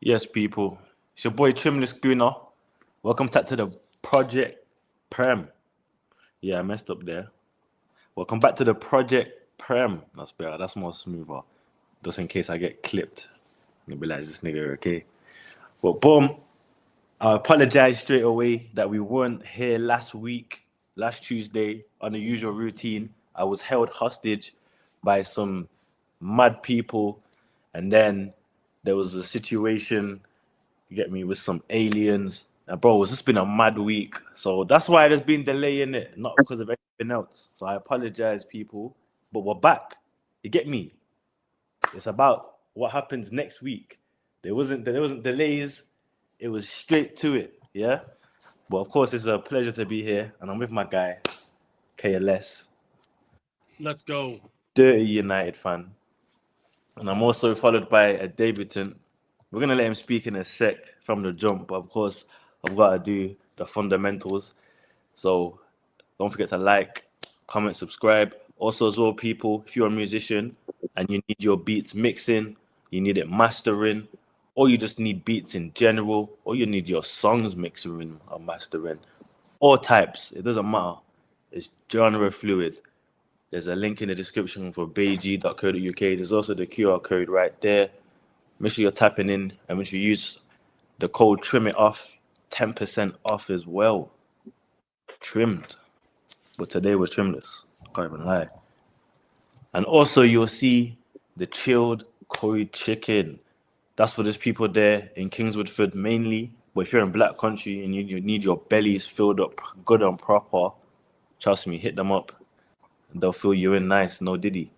Yes, people. It's your boy Trimless Gooner. Welcome back to the Project Prem. Yeah, I messed up there. Welcome back to the Project Prem. That's better. That's more smoother. Just in case I get clipped. You'll be like, this nigga okay? But boom, I apologize straight away that we weren't here last Tuesday, on the usual routine. I was held hostage by some mad people, and then there was a situation, you get me, with some aliens. And bro, it's just been a mad week. So that's why there's been delay in it, not because of anything else. So I apologize, people. But we're back. You get me? It's about what happens next week. There wasn't delays. It was straight to it. Yeah. But of course, it's a pleasure to be here, and I'm with my guy, KLS, Let's go. dirty United fan, and I'm also followed by a debutant. We're gonna let him speak in a sec from the jump, but of course, I've got to do the fundamentals. So don't forget to like, comment, subscribe. Also, as well, people, if you're a musician and you need your beats mixing, you need it mastering, or you just need beats in general, or you need your songs mixing or mastering, all types, it doesn't matter. It's genre fluid. There's a link in the description for beig.co.uk. There's also the QR code right there. Make sure you're tapping in, and make sure you use the code Trim It Off, 10% off as well. Trimmed. But today we're trimless. Can't even lie. And also you'll see the chilled curry chicken. That's for those people there in Kingswinford mainly. But if you're in Black Country and you need your bellies filled up good and proper, trust me, hit them up. They'll fill you in nice, no diddy.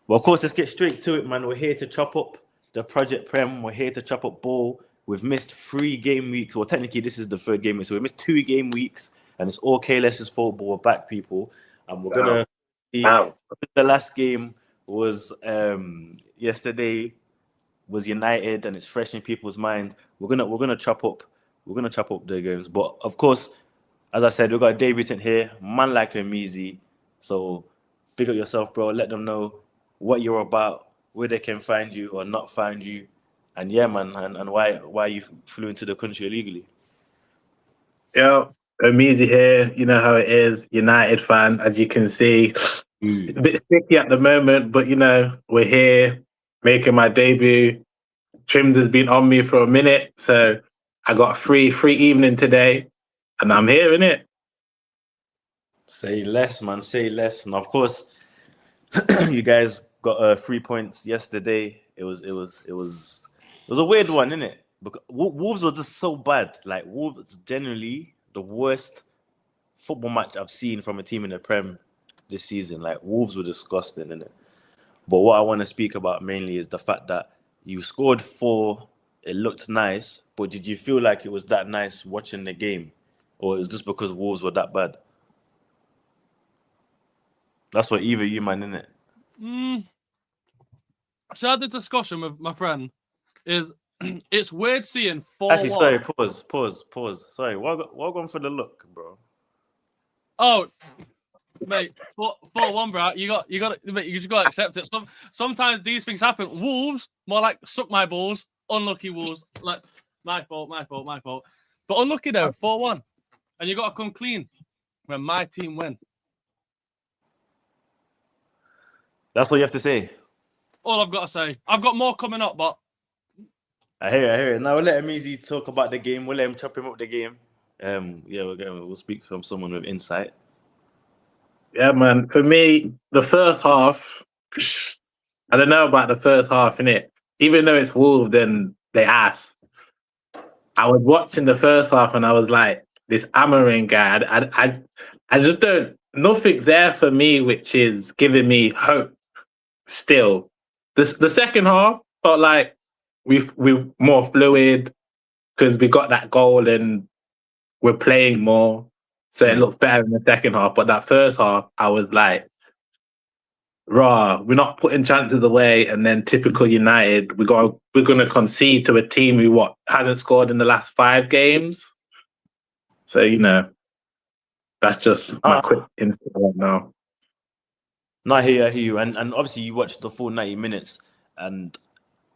Well, of course, let's get straight to it, man. We're here to chop up the Project Prem. We're here to chop up ball. We've missed 3 game weeks. Well, technically, this is the 3rd game week. So we missed 2 game weeks, and it's all KLS's fault, but we're back, people. And we're going to see the last game was yesterday was United, and it's fresh in people's minds. We're gonna chop up the games. But of course, as I said, we've got a debutant here, man like Amizi. So big up yourself, bro. Let them know what you're about, where they can find you or not find you, and yeah, man, and why you flew into the country illegally. Yo, Amizi here. You know how it is. United fan, as you can see. A bit sticky at the moment, but we're here making my debut. Trims has been on me for a minute, so I got a free evening today, and I'm here in it. Say less, man. Say less. And of course, you guys got 3 points yesterday. It was a weird one, isn't it? Because Wolves were just so bad. Like Wolves is generally the worst football match I've seen from a team in the Prem this season. Like Wolves were disgusting, innit? But what I want to speak about mainly is the fact that you scored 4. It looked nice, but did you feel like it was that nice watching the game, or is this because Wolves were that bad? That's what either you, man, innit? So I had the discussion with my friend. Is it's weird seeing 4-1. Actually, sorry, pause. Sorry, what going for the look, bro? Oh, mate, 4-1, bro. You just got to accept it. Sometimes these things happen. Wolves, more like suck my balls. Unlucky Wolves, like my fault. But unlucky though, 4-1, and you got to come clean when my team win. That's what you have to say. All I've got to say. I've got more coming up, but I hear it. Now we'll let him easy talk about the game. We'll let him chop him up the game. We'll speak from someone with insight. Yeah, man. For me, the first half, I don't know about the first half, innit? Even though it's Wolves, then they ass. I was watching the first half and I was like, this Amorim guy, I just don't, nothing's there for me, which is giving me hope still. The second half felt like we're more fluid because we got that goal and we're playing more. So it looks better in the second half. But that first half, I was like, raw, we're not putting chances away, and then typical United, we're going to concede to a team who hasn't scored in the last 5 games. So that's just my quick insight right now. No, I hear you, and obviously you watched the full 90 minutes, and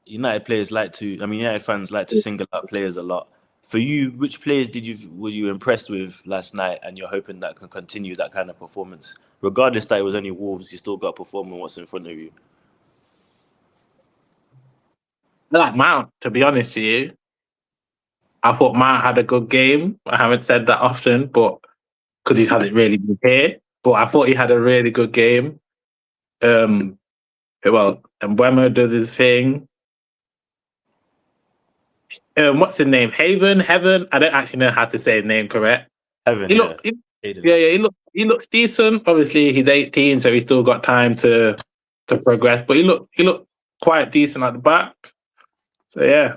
United players like to. I mean, United fans like to single out players a lot. For you, which players were you impressed with last night, and you're hoping that can continue that kind of performance, regardless that it was only Wolves, you still got performing what's in front of you. I like Mount, to be honest with you. I thought Mount had a good game. I haven't said that often, but because he hasn't really been here. But I thought he had a really good game. Well, Mbeumo does his thing. What's his name? Heaven. I don't actually know how to say his name correct. Heaven, He looked, he looks decent. Obviously, he's 18, so he's still got time to progress. But he looked quite decent at the back. So yeah.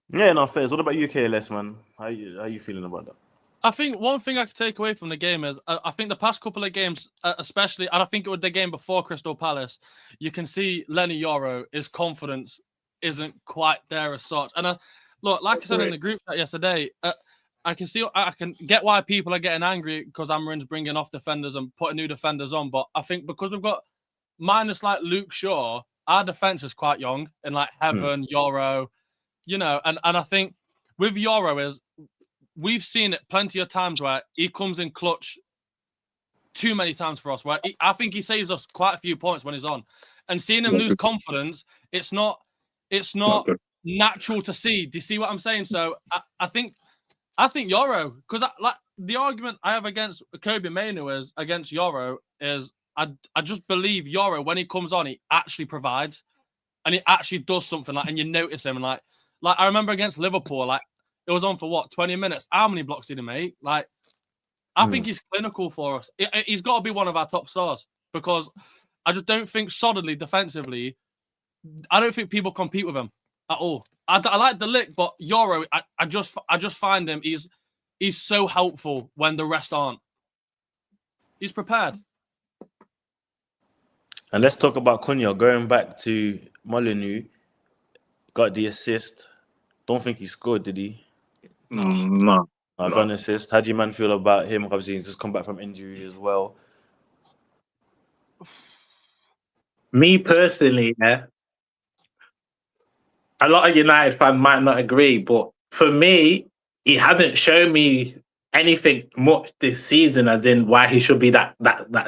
Yeah, no, fair. What about you, KLS, man? How you feeling about that? I think one thing I could take away from the game is I think the past couple of games, especially, and I think it was the game before Crystal Palace, you can see Lenny Yoro, his confidence isn't quite there as such. And look, like I said in the group chat yesterday, I can get why people are getting angry because Amorim's bringing off defenders and putting new defenders on. But I think because we've got minus like Luke Shaw, our defense is quite young, and like Heaven, Yoro, and I think with Yoro is we've seen it plenty of times where he comes in clutch too many times for us. Where I think he saves us quite a few points when he's on, and seeing him lose confidence, it's not natural to see. Do you see what I'm saying? So I think Yoro, because like the argument I have against Kobe Mainu is against Yoro is I just believe Yoro when he comes on, he actually provides, and he actually does something like, and you notice him, and like I remember against Liverpool, like it was on for what 20 minutes. How many blocks did he make? Like I think he's clinical for us. He's got to be one of our top stars because I just don't think solidly defensively. I don't think people compete with him at all. I like the lick, but Yoro, I just find him. He's so helpful when the rest aren't. He's prepared. And let's talk about Cunha. Going back to Molyneux, got the assist. Don't think he scored, did he? No. Got an assist. How do you man feel about him? Obviously, he's just come back from injury as well. Me personally, yeah, a lot of United fans might not agree, but for me, he hasn't shown me anything much this season, as in why he should be that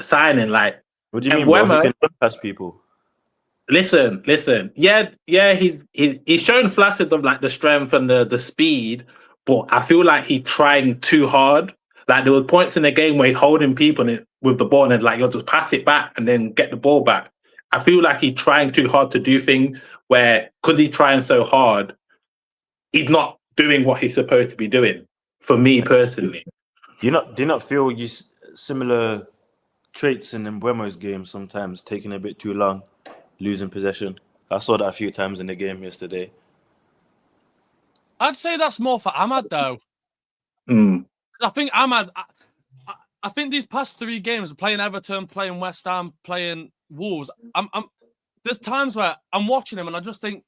signing. Like, what do you mean, bro? He can run past people. Listen. Yeah, he's shown flashes of like the strength and the speed, but I feel like he's trying too hard. Like there was points in the game where he's holding people with the ball and like you'll just pass it back and then get the ball back. I feel like he's trying too hard to do things where, because he's trying so hard, he's not doing what he's supposed to be doing. For me personally, do you not feel you similar traits in Mbeumo's game sometimes, taking a bit too long, losing possession? I saw that a few times in the game yesterday. I'd say that's more for Ahmad though. I think Ahmad. I think these past 3 games, playing Everton, playing West Ham, playing Wolves, there's times where I'm watching him and I just think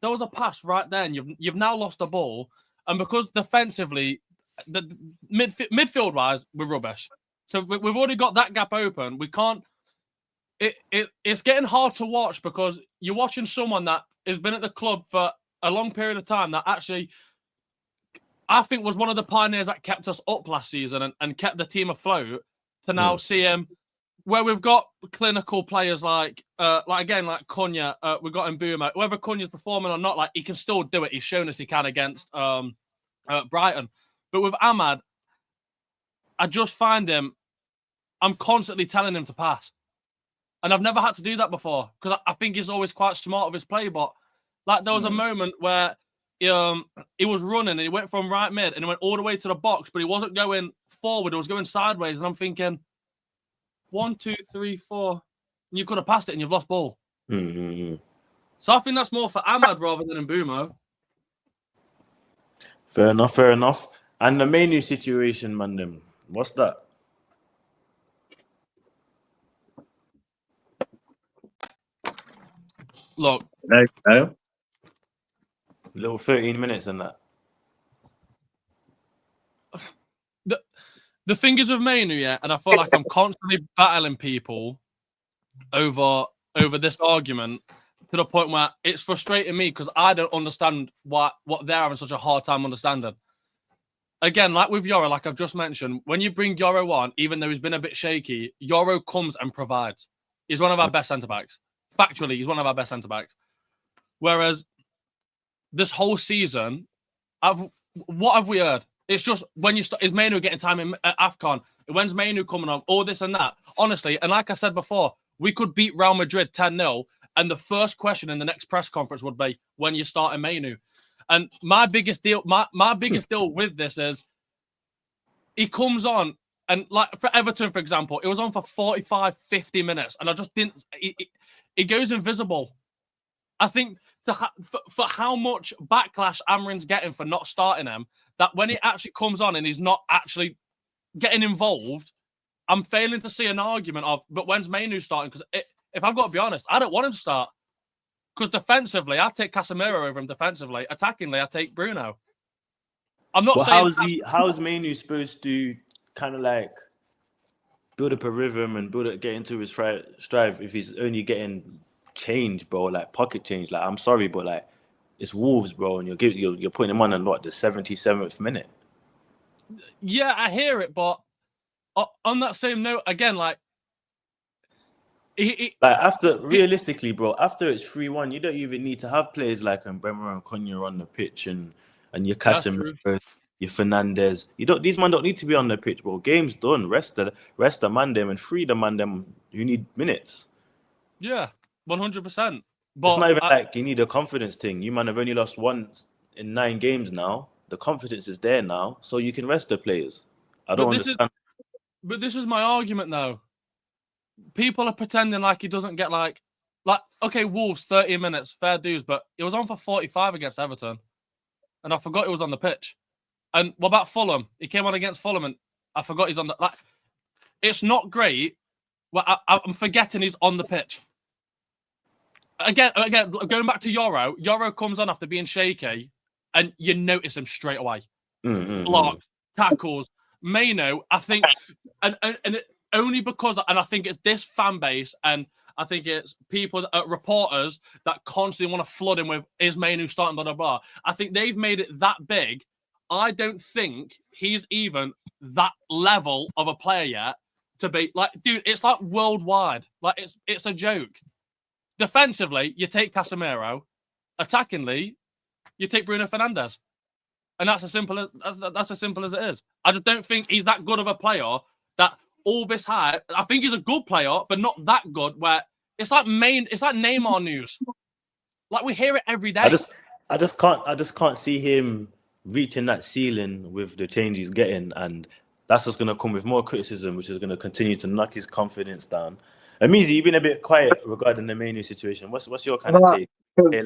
there was a pass right there, and you've now lost the ball, and because defensively, the midfield wise, we're rubbish. So we've already got that gap open. We can't. It's getting hard to watch because you're watching someone that has been at the club for a long period of time that actually, I think, was one of the pioneers that kept us up last season and kept the team afloat, to now see him where we've got clinical players like Cunha, we've got Mbeumo. Whether Cunha's performing or not, like he can still do it. He's shown us he can against Brighton. But with Ahmad, I just find him, I'm constantly telling him to pass. And I've never had to do that before because I think he's always quite smart with his play. But like there was a moment where he was running and he went from right mid and he went all the way to the box, but he wasn't going forward. He was going sideways. And I'm thinking, 1, 2, 3, 4. And you could have passed it and you've lost ball. So I think that's more for Ahmad rather than Mbeumo. Fair enough. And the Mainu situation, man, what's that? Look. No. Little 13 minutes and that. The thing is with Mainu, yeah, and I feel like I'm constantly battling people over this argument. to the point where it's frustrating me because I don't understand what they're having such a hard time understanding. Again, like with Yoro, like I've just mentioned, when you bring Yoro on, even though he's been a bit shaky, Yoro comes and provides. He's one of our best centre-backs. Factually, he's one of our best centre-backs. Whereas this whole season, what have we heard? It's just when you start, is Mainu getting time in AFCON? When's Mainu coming on? All this and that. Honestly, and like I said before, we could beat Real Madrid 10-0, and the first question in the next press conference would be, when you start Mainu? And my biggest deal with this is he comes on, and like for Everton, for example, it was on for 45, 50 minutes, and I just didn't. He goes invisible. I think for how much backlash Amorim's getting for not starting him, that when he actually comes on and he's not actually getting involved, I'm failing to see an argument of, but when's Mainu starting? Because if I've got to be honest, I don't want him to start. Because defensively, I take Casemiro over him defensively. Attackingly, I take Bruno. I'm not saying... How is Mainu supposed to kind of like build up a rhythm and get into his strive if he's only getting change, bro, like pocket change? Like, I'm sorry, but like, it's Wolves, bro, and you're putting him on what, the 77th minute? Yeah, I hear it, but on that same note, again, like, realistically, bro, after it's 3-1, you don't even need to have players like Mbemba and Konya on the pitch and your Casemiro, your Fernandez. These men don't need to be on the pitch, bro. Game's done. Rest the man them and free the man them who need minutes. Yeah, 100%. But it's not even like you need a confidence thing. You man have only lost once in 9 games now. The confidence is there now, so you can rest the players. I don't understand. But this is my argument, though. People are pretending like he doesn't get like, okay, Wolves, 30 minutes, fair dues, but it was on for 45 against Everton. And I forgot he was on the pitch. And what about Fulham? He came on against Fulham and I forgot he's on the... Like, it's not great. Well, I'm forgetting he's on the pitch. Again, going back to Yoro. Yoro comes on after being shaky and you notice him straight away. Blocks, tackles. Mainu, I think... And only because, and I think it's this fan base, and I think it's people, reporters that constantly want to flood him with, is Mainu starting, blah, blah, blah. I think they've made it that big. I don't think he's even that level of a player yet to be, like, dude, it's like worldwide. Like, it's a joke. Defensively, you take Casemiro. Attackingly, you take Bruno Fernandes. And that's as simple as it is. I just don't think he's that good of a player that... all this high, I think he's a good player, but not that good. Where it's like Neymar news. Like we hear it every day. I just can't see him reaching that ceiling with the change he's getting, and that's just gonna come with more criticism, which is gonna continue to knock his confidence down. Amizi, you've been a bit quiet regarding the Mainu situation. What's your kind of take?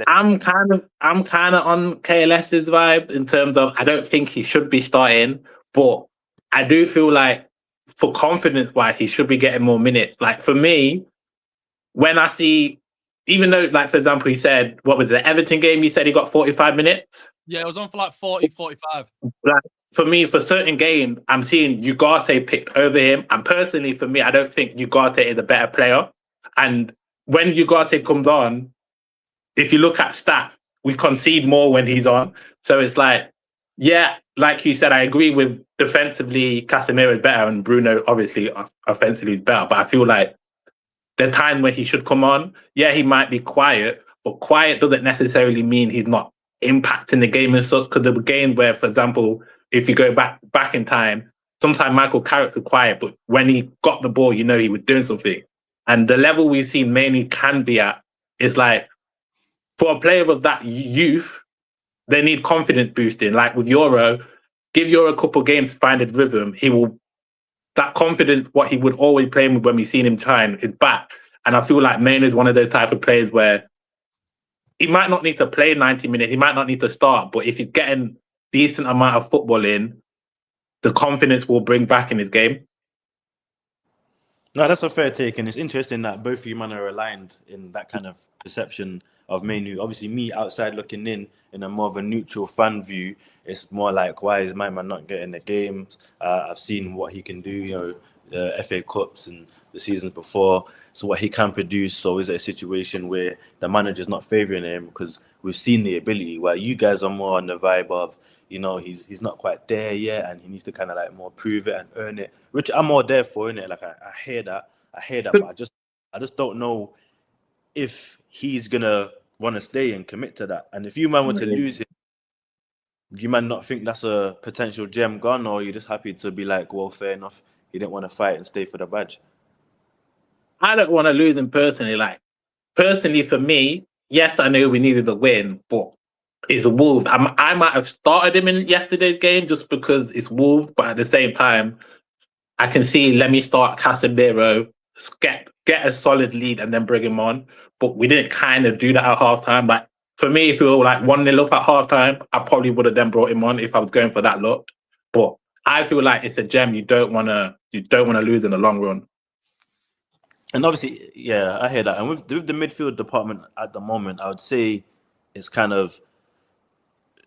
I'm kind of on KLS's vibe in terms of I don't think he should be starting, but I do feel like for confidence-wise, he should be getting more minutes. Like, for me, when I see... Even though, like, for example, he said... What was the Everton game? He said he got 45 minutes? Yeah, it was on for, like, 40, 45. Like, for me, for certain games, I'm seeing Ugarte picked over him. And personally, for me, I don't think Ugarte is a better player. And when Ugarte comes on, if you look at stats, we concede more when he's on. So it's like... Yeah, like you said, I agree with defensively, Casemiro is better and Bruno, obviously, offensively is better. But I feel like the time where he should come on, yeah, he might be quiet, but quiet doesn't necessarily mean he's not impacting the game and such. Because there were games where, for example, if you go back in time, sometimes Michael Carrick was quiet, but when he got the ball, you know he was doing something. And the level we've seen Mainu can be at is like, for a player of that youth, they need confidence boosting. Like with Yoro, give Yoro a couple of games to find his rhythm. He will... That confidence, what he would always play with when we've seen him trying, is back. And I feel like Mainu is one of those type of players where he might not need to play 90 minutes. He might not need to start. But if he's getting decent amount of football in, the confidence will bring back in his game. No, that's a fair take. And it's interesting that both of you men are aligned in that kind of perception of Mainu. Obviously, me outside looking in a more of a neutral fan view, it's more like, why is my man not getting the games? I've seen what he can do, FA Cups and the seasons before. So what he can produce. So is it a situation where the manager's not favouring him because we've seen the ability? While you guys are more on the vibe of, he's not quite there yet, and he needs to kind of like more prove it and earn it. Which I'm more there for, innit? Like I hear that, but I just don't know if he's gonna want to stay and commit to that. And if you man were to lose him, do you man not think that's a potential gem gone, or are you just happy to be like, well, fair enough, he didn't want to fight and stay for the badge? I don't want to lose him personally. Like, personally for me, yes, I know we needed a win, but it's Wolves. I might have started him in yesterday's game just because it's Wolves, but at the same time, I can see, let me start Casemiro, get a solid lead and then bring him on. But we didn't kind of do that at halftime. Like, for me, if we were like 1-0 up at halftime, I probably would have then brought him on if I was going for that look. But I feel like it's a gem you don't want to lose in the long run. And obviously, yeah, I hear that. And with the midfield department at the moment, I would say it's kind of,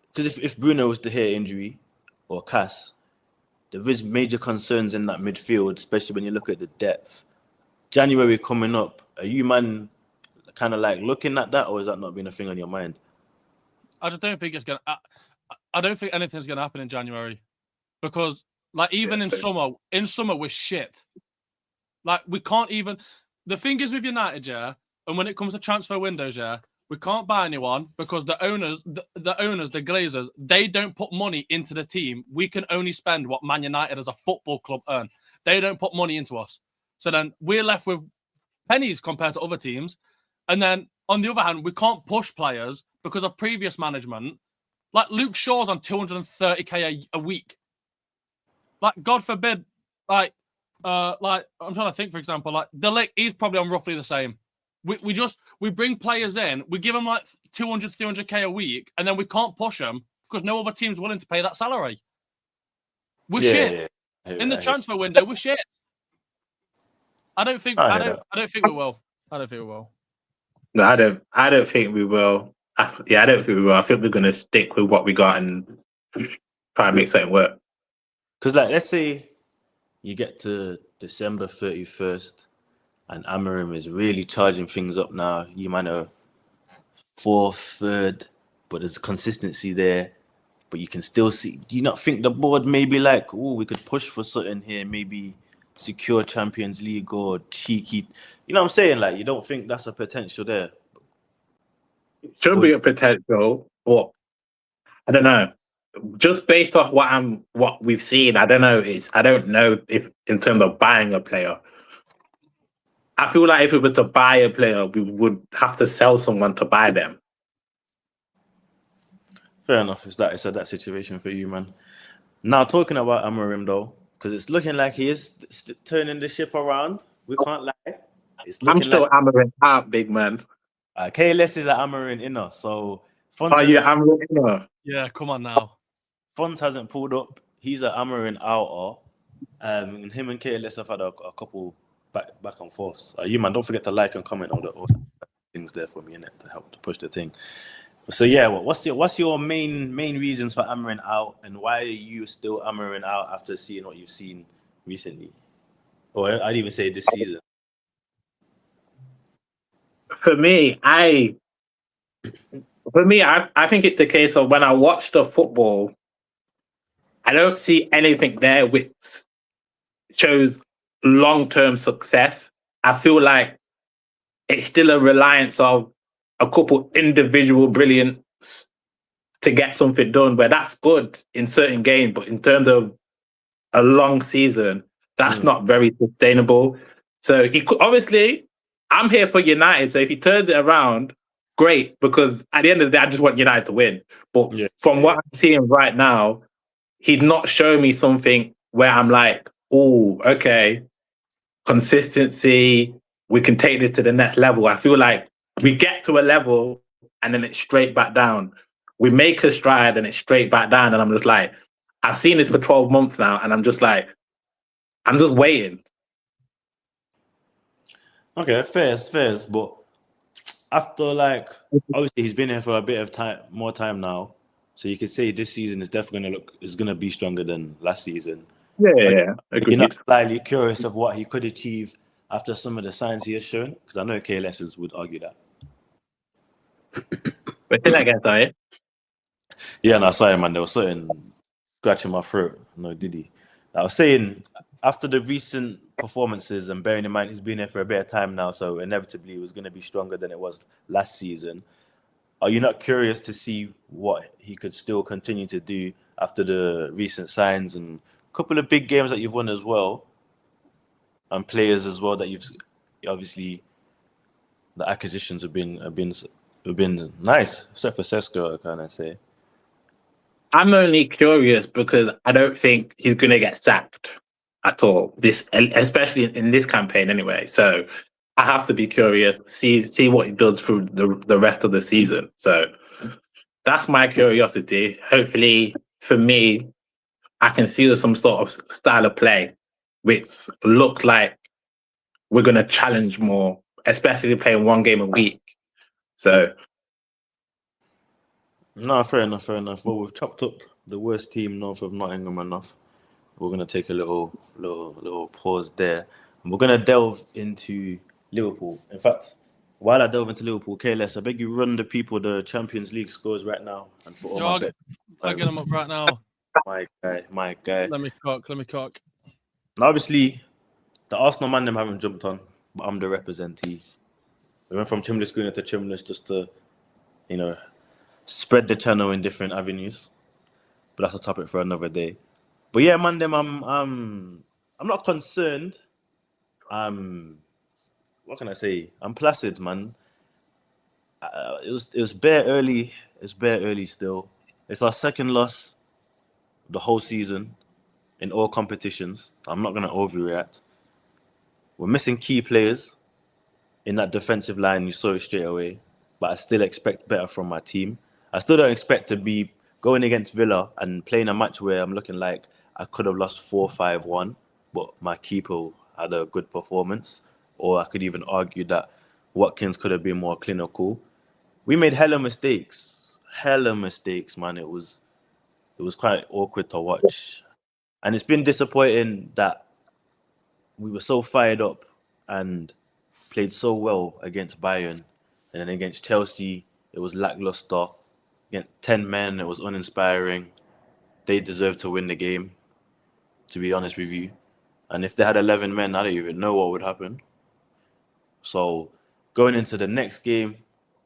because if Bruno was to hit injury or Cass, there is major concerns in that midfield, especially when you look at the depth. January coming up, are you man kind of like looking at that, or is that not been a thing on your mind? I just don't think it's gonna. I don't think anything's gonna happen in January, because like even in summer we're shit. Like we can't even. The thing is with United, yeah, and when it comes to transfer windows, yeah, we can't buy anyone because the owners, the Glazers, they don't put money into the team. We can only spend what Man United as a football club earn. They don't put money into us. So then we're left with pennies compared to other teams. And then on the other hand, we can't push players because of previous management. Like Luke Shaw's on 230k a week. Like God forbid, like I'm trying to think, for example, like De Ligt, he's probably on roughly the same. We bring players in, we give them like 200, 300k a week, and then we can't push them because no other team's willing to pay that salary. We're shit. Yeah. In the transfer window, we're shit. I don't think we will. I don't think we will. No, I don't think we will. I don't think we will. I think we're gonna stick with what we got and try and make something work. Because like, let's say you get to December 31st and Amorim is really charging things up now. You might know 4th, 3rd, but there's consistency there. But you can still see. Do you not think the board may be like, oh, we could push for something here, maybe secure Champions League or cheeky? You know what I'm saying? Like, you don't think that's a potential there? It should be a potential, but I don't know. Just based off what we've seen, I don't know if in terms of buying a player. I feel like if we were to buy a player, we would have to sell someone to buy them. Fair enough. It's that situation for you, man. Now, talking about Amorim, though, because it's looking like he is turning the ship around. We can't lie. I'm still Amorim out, big man. KLS is an Amorim inner, so... Amorim inner? Yeah, come on now. Fonz hasn't pulled up. He's an Amorim outer. And him and KLS have had a couple back and forths. You, man, don't forget to like and comment on all the things there for me, innit, to help to push the thing. So yeah, what's your main reasons for Amorim out, and why are you still Amorim out after seeing what you've seen recently, or I'd even say this season? For me, I think it's the case of when I watch the football, I don't see anything there which shows long-term success. I feel like it's still a reliance of a couple individual brilliance to get something done, where that's good in certain games, but in terms of a long season, that's not very sustainable. So he could, obviously, I'm here for United. So if he turns it around, great, because at the end of the day, I just want United to win. But from what I'm seeing right now, he's not showing me something where I'm like, oh, okay, consistency, we can take this to the next level. I feel like we get to a level and then it's straight back down. We make a stride and it's straight back down. And I'm just like, I've seen this for 12 months now. And I'm just like, I'm just waiting. Okay, fair. But after, like, obviously he's been here for a bit of more time now. So you could say this season is definitely going to be stronger than last season. Yeah. You're not Agreed. slightly curious of what he could achieve after some of the signs he has shown? Because I know KLSs would argue that. But say that again, sorry. Yeah, no, sorry, man. There was something scratching my throat. No, did he? I was saying, after the recent performances, and bearing in mind he's been here for a bit of time now, so inevitably it was going to be stronger than it was last season. Are you not curious to see what he could still continue to do after the recent signs and a couple of big games that you've won as well, and players as well that you've obviously the acquisitions have been nice, except for Sesko, can I say? I'm only curious because I don't think he's going to get sacked at all. Especially in this campaign, anyway. So I have to be curious, see what he does through the rest of the season. So that's my curiosity. Hopefully, for me, I can see some sort of style of play which look like we're going to challenge more, especially playing one game a week. So No, fair enough. Well, we've chopped up the worst team north of Nottingham enough. We're gonna take a little pause there, and we're gonna delve into Liverpool. In fact, while I delve into Liverpool, KLS, I beg you run the people the Champions League scores right now, and for all my bet. I'll get them up right now. My guy. Let me cock. Now, obviously, the Arsenal man them haven't jumped on, but I'm the representee. We went from Trimless Gooner to Trimless just to, spread the channel in different avenues. But that's a topic for another day. But yeah, man, I'm not concerned. What can I say? I'm placid, man. It was bare early. It's bare early still. It's our second loss the whole season in all competitions. I'm not gonna overreact. We're missing key players in that defensive line. You saw it straight away. But I still expect better from my team. I still don't expect to be going against Villa and playing a match where I'm looking like I could have lost 4-5-1, but my keeper had a good performance. Or I could even argue that Watkins could have been more clinical. We made hella mistakes, man. It was quite awkward to watch, and it's been disappointing that we were so fired up and played so well against Bayern, and then against Chelsea it was lackluster. Against 10 men, it was uninspiring. They deserved to win the game, to be honest with you. And if they had 11 men, I don't even know what would happen. So going into the next game,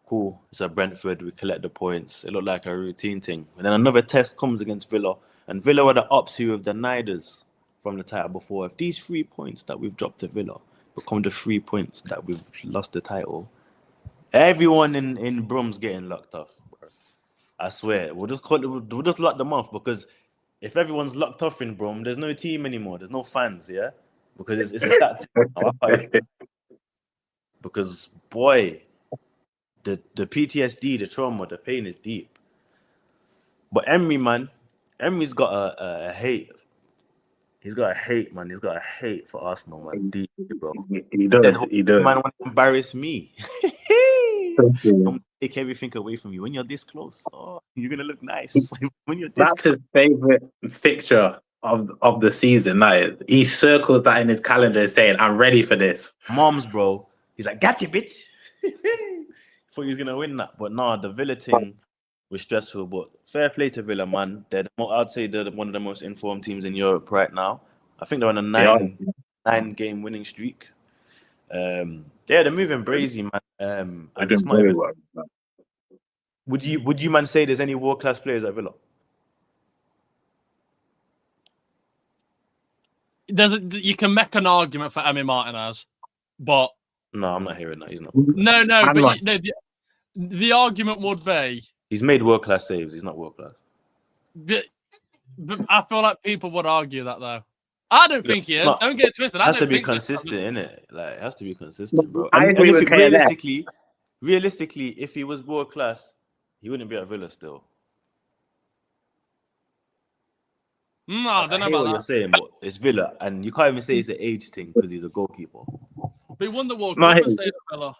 cool. It's at Brentford. We collect the points. It looked like a routine thing. And then another test comes against Villa. And Villa were the ups who have denied us from the title before. If these 3 points that we've dropped to Villa become the 3 points that we've lost the title, everyone in Brom's getting locked off, bro. I swear. We'll just lock them off, because if everyone's locked off in Brom, there's no team anymore. There's no fans, yeah? Because it's a that because boy, the PTSD, the trauma, the pain is deep. But Emery's got a hate. He's got a hate, man. He's got a hate for Arsenal, man. Deep, bro. He does. Man, want to embarrass me. Don't take everything away from you. When you're this close, you're gonna look nice. When you're this That's his favorite fixture of the season. Like, he circles that in his calendar saying, "I'm ready for this." Mom's, bro. He's like, "Gotcha, bitch." Thought he was gonna win that, but nah, the Villa thing was stressful. But fair play to Villa, man. I'd say they're one of the most informed teams in Europe right now. I think they're on a nine-game winning streak. They're moving brazy, man. And it's not even, would you man say there's any world-class players at Villa? You can make an argument for Emi Martinez, but no, I'm not hearing that. He's not. No, but the argument would be he's made world-class saves. He's not world-class. But I feel like people would argue that, though. I don't think he is. Don't get twisted. It has to be consistent, innit? Like, it has to be consistent, bro. I agree with realistically, if he was world class, he wouldn't be at Villa still. I don't know about what you're saying, but it's Villa, and you can't even say it's an age thing because he's a goalkeeper. But he won the World Cup and stayed at Villa.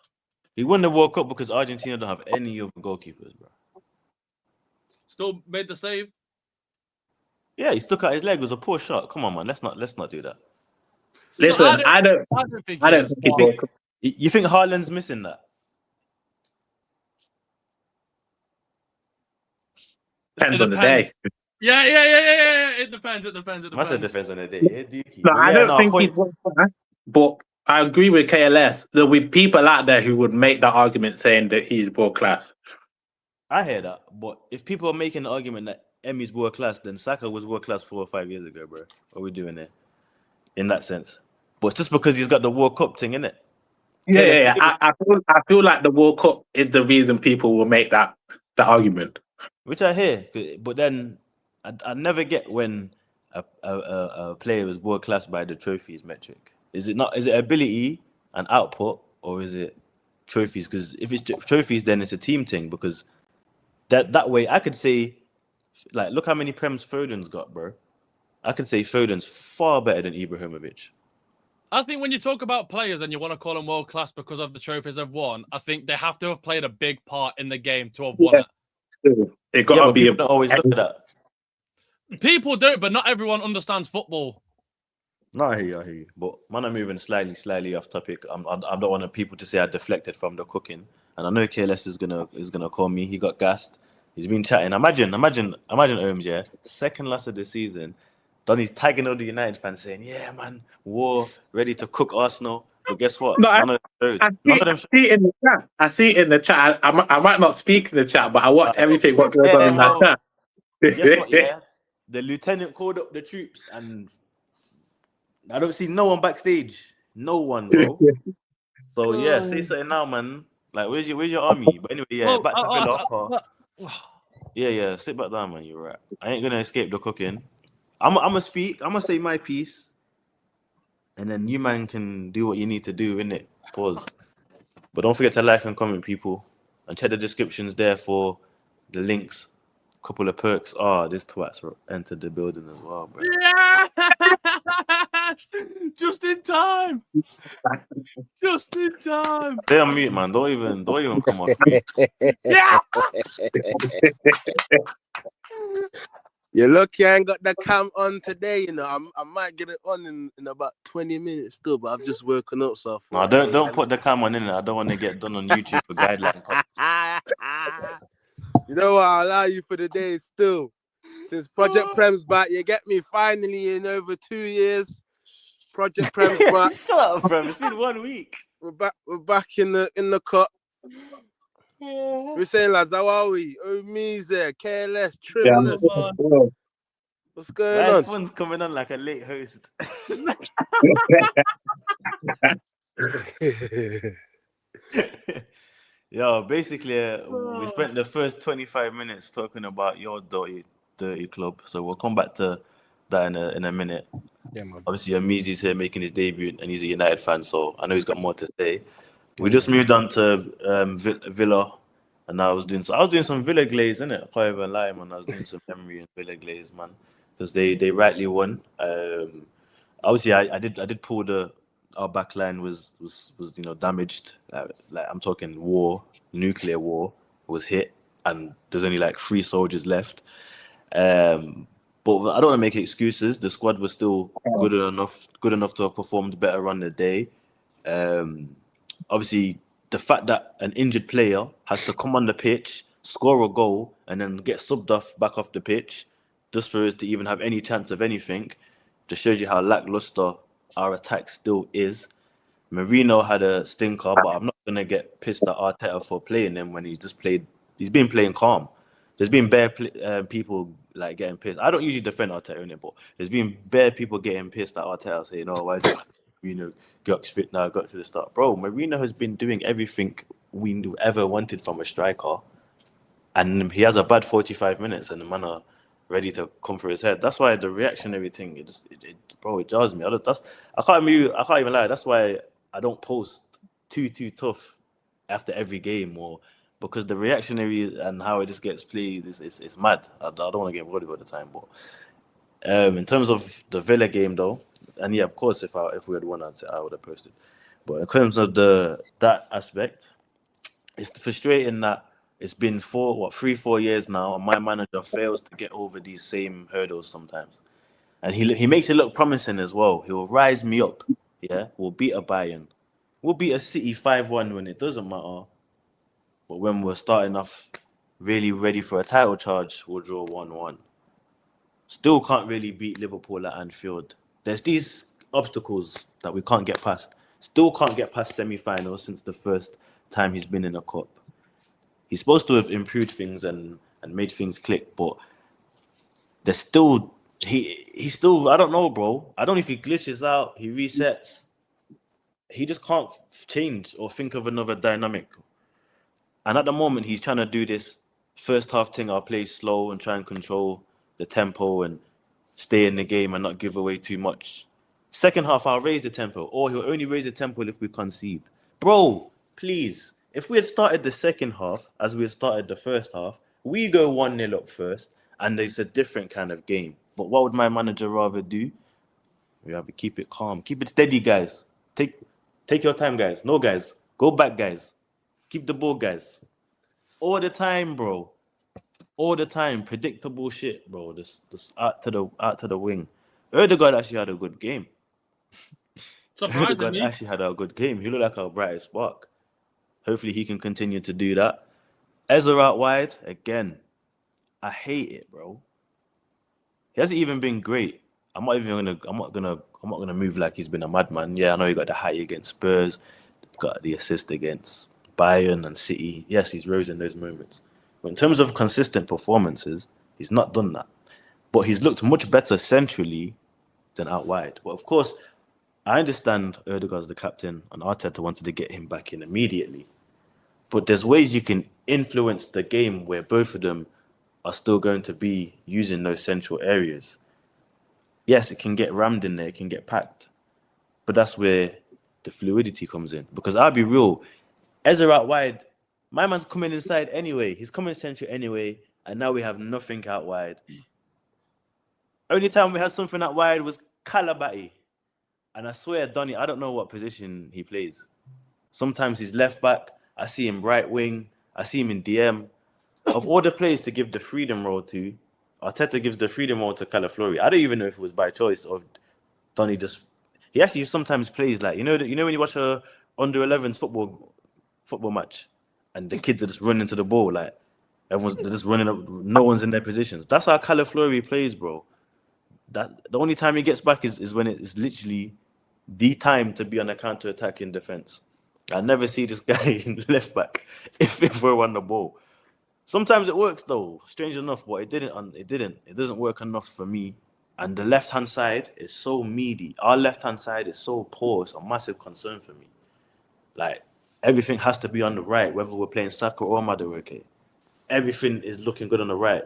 He won the World Cup because Argentina don't have any other goalkeepers, bro. Still made the save. Yeah, he stuck out his leg. It was a poor shot. Come on, man. Let's not do that. Listen, I don't think I he don't is. think he but- broke. You think Haaland's missing that? Depends It on the depends. day. Yeah. It depends. Must have depends on the day. Yeah, Dookie. No, But I yeah, don't think he's point. broke class. But I agree with KLS. There'll be people out there who would make that argument saying that he's world class. I hear that, but if people are making the argument that Emmy's world class, then Saka was world class 4 or 5 years ago, bro. What are we doing there? In that sense, but it's just because he's got the World Cup thing in it. Yeah. I feel like the World Cup is the reason people will make that argument. Which I hear, but then I never get when a player is world class by the trophies metric. Is it not? Is it ability and output, or is it trophies? Because if it's trophies, then it's a team thing. Because that way, I could say, like, look how many Prems Foden's got, bro. I could say Foden's far better than Ibrahimovic. I think when you talk about players and you want to call them world class because of the trophies they've won, I think they have to have played a big part in the game to have won it. It got to be. People don't always look at that. People don't, but not everyone understands football. No, I hear you. But man, I'm moving slightly off topic. I don't want people to say I deflected from the cooking. And I know KLS is gonna call me. He got gassed. He's been chatting. Imagine Ohms, yeah. Second loss of the season. Donny's tagging all the United fans saying, "Yeah, man, war ready to cook Arsenal." But guess what? No, None of them see it in the chat. I see it in the chat. I might not speak in the chat, but I watch everything what goes on in that chat. Guess what? Yeah, the lieutenant called up the troops, and I don't see no one backstage. No one, bro. So yeah, say something now, man. Like, where's your army? But anyway, yeah, back to Villa. Yeah, sit back down, man. You're right. I ain't gonna escape the cooking. I'm gonna speak. I'm gonna say my piece, and then you man can do what you need to do, innit? Pause. But don't forget to like and comment, people, and check the descriptions there for the links. Couple of perks. This twats entered the building as well, bro. Yeah, just in time. Just in time. Stay on mute, man. Don't even come off mute. Yeah. You're lucky I ain't got the cam on today, you know. I might get it on in about 20 minutes still, but I've just woken up, so I No, don't put the cam on in it. I don't want to get done on YouTube for guideline. You know what? I'll allow you for the day still. Since Project Prem's back, you get me finally in over 2 years. Project Prem's back. Shut up, bro. It's been 1 week. We're back in the cut. We're saying, lads, how are we? Oh, Mise, KLS, Trimless. What's going on? Phone's coming on like a late host. Yo, basically, we spent the first 25 minutes talking about your dirty club. So we'll come back to that in a minute. Yeah, man. Obviously, Amizi's here making his debut, and he's a United fan, so I know he's got more to say. We just moved on to Villa, and I was doing some Villa Glaze, innit? I can't even lie, man. I was doing some memory and Villa Glaze, man, because they rightly won. Obviously, I did pull our back line was damaged. Like I'm talking nuclear war was hit, and there's only like 3 soldiers left. But I don't want to make excuses. The squad was still good enough to have performed better on the day. Obviously, the fact that an injured player has to come on the pitch, score a goal, and then get subbed back off the pitch, just for us to even have any chance of anything, just shows you how lackluster our attack still is. Marino had a stinker, but I'm not gonna get pissed at Arteta for playing him when he's been playing calm. There's been bare people like getting pissed. I don't usually defend Arteta in it, but there's been bare people getting pissed at Arteta saying, "Oh, why did Marino get fit now? Got to the start, bro." Marino has been doing everything we ever wanted from a striker, and he has a bad 45 minutes, and the man are ready to come for his head. That's why the reactionary thing, it jars me. I can't even lie. That's why I don't post too tough after every game, or because the reactionary and how it just gets played is mad. I don't want to get worried all the time, but in terms of the Villa game though, and yeah, of course, if we had won, I would have posted. But in terms of that aspect, it's frustrating that it's been 3-4 years now, and my manager fails to get over these same hurdles sometimes. And he makes it look promising as well. He'll rise me up. Yeah, we'll beat a Bayern. We'll beat a City 5-1 when it doesn't matter. But when we're starting off really ready for a title charge, we'll draw 1-1. Still can't really beat Liverpool at Anfield. There's these obstacles that we can't get past. Still can't get past semi-finals since the first time he's been in a cup. He's supposed to have improved things and made things click, but there's still he's still, I don't know, bro. I don't know if he glitches out, he resets. He just can't change or think of another dynamic. And at the moment, he's trying to do this first half thing. I'll play slow and try and control the tempo and stay in the game and not give away too much. Second half, I'll raise the tempo, or he'll only raise the tempo if we concede. Bro, please. If we had started the second half as we had started the first half, we go 1-0 up first, and it's a different kind of game. But what would my manager rather do? We have to keep it calm. Keep it steady, guys. Take your time, guys. No, guys. Go back, guys. Keep the ball, guys. All the time, bro. All the time. Predictable shit, bro. This out to the wing. Ødegaard actually had a good game. Ødegaard actually had a good game. He looked like our brightest spark. Hopefully he can continue to do that. Ezra out wide, again. I hate it, bro. He hasn't even been great. I'm not gonna move like he's been a madman. Yeah, I know he got the hat against Spurs, got the assist against Bayern and City. Yes, he's rose in those moments. But in terms of consistent performances, he's not done that. But he's looked much better centrally than out wide. But of course, I understand Ødegaard's the captain and Arteta wanted to get him back in immediately. But there's ways you can influence the game where both of them are still going to be using those central areas. Yes, it can get rammed in there, it can get packed. But that's where the fluidity comes in. Because I'll be real, Ezra out wide, my man's coming inside anyway. He's coming central anyway, and now we have nothing out wide. Only time we had something out wide was Kalabati. And I swear, Donny, I don't know what position he plays. Sometimes he's left back. I see him right wing. I see him in DM. Of all the players to give the freedom role to, Arteta gives the freedom role to Calaflori. I don't even know if it was by choice or Donny just... He actually sometimes plays like... You know when you watch a under-11s football match and the kids are just running to the ball, like they're just running up, no one's in their positions. That's how Calaflori plays, bro. That the only time he gets back is when it's literally the time to be on a counter-attack in defense. I never see this guy in left back if we're on the ball. Sometimes it works though, strange enough, but it doesn't work enough for me. And the left-hand side is so meaty. Our left-hand side is so poor. It's a massive concern for me. Like, everything has to be on the right, whether we're playing Saka or Madueke. Everything is looking good on the right.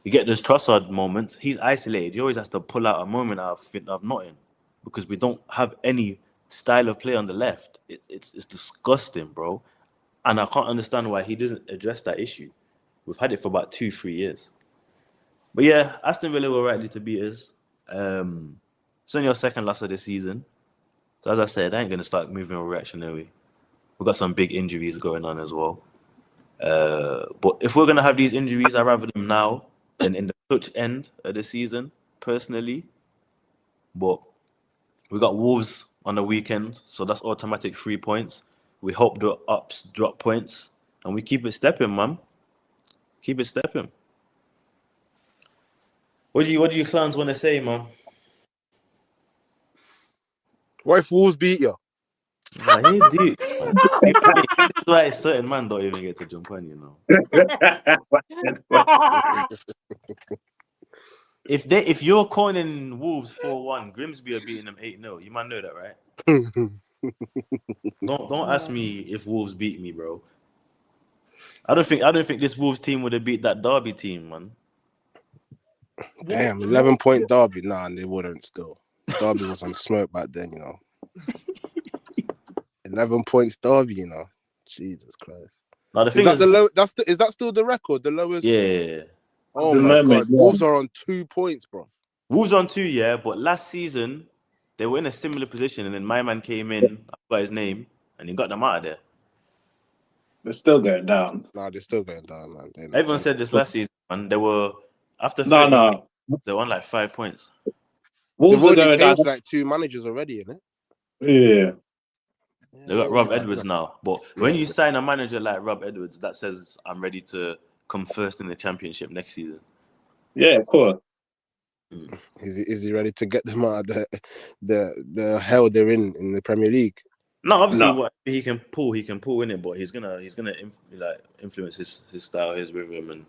You get those Trossard moments, he's isolated. He always has to pull out a moment out of nothing because we don't have any style of play on the left. It's disgusting, bro. And I can't understand why he doesn't address that issue. We've had it for about 2-3 years. But yeah, Aston Villa were rightly to beat us. It's only our second loss of the season. So as I said, I ain't going to start moving reactionary. We've got some big injuries going on as well. But if we're going to have these injuries, I'd rather them now than in the touch end of the season, personally. But we got Wolves on the weekend, so that's automatic 3 points. We hope the ups drop points, and we keep it stepping, man. Keep it stepping. What do you clowns want to say, man? What if Wolves beat you? Nah, he dukes, man. This is why certain man don't even get to jump on, you know. If you're calling Wolves 4-1, Grimsby are beating them 8-0. You might know that, right? Don't ask me if Wolves beat me, bro. I don't think this Wolves team would have beat that Derby team, man. Damn, 11-point Derby. Nah, they wouldn't still. Derby was on smoke back then, you know. 11 points Derby, you know. Jesus Christ. Now, the thing is that still the record? The lowest? Yeah. Oh my God. Yeah. Wolves are on 2 points, bro. Wolves on 2, yeah, but last season they were in a similar position, and then my man came in, I forgot his name, and he got them out of there. They're still going down. Nah, they're still going down, man. Everyone said this last season, man. They were after 30 No. they won like 5 points. Wolves They've are already going down. changed like 2 managers already, innit? Yeah. They got Rob Edwards now. But when Yeah. you sign a manager like Rob Edwards, that says I'm ready to come first in the championship next season. Yeah, of course. Is he ready to get them out of the hell they're in the Premier League? No, obviously, No. what he can pull in it, but he's gonna influence his style, his rhythm, and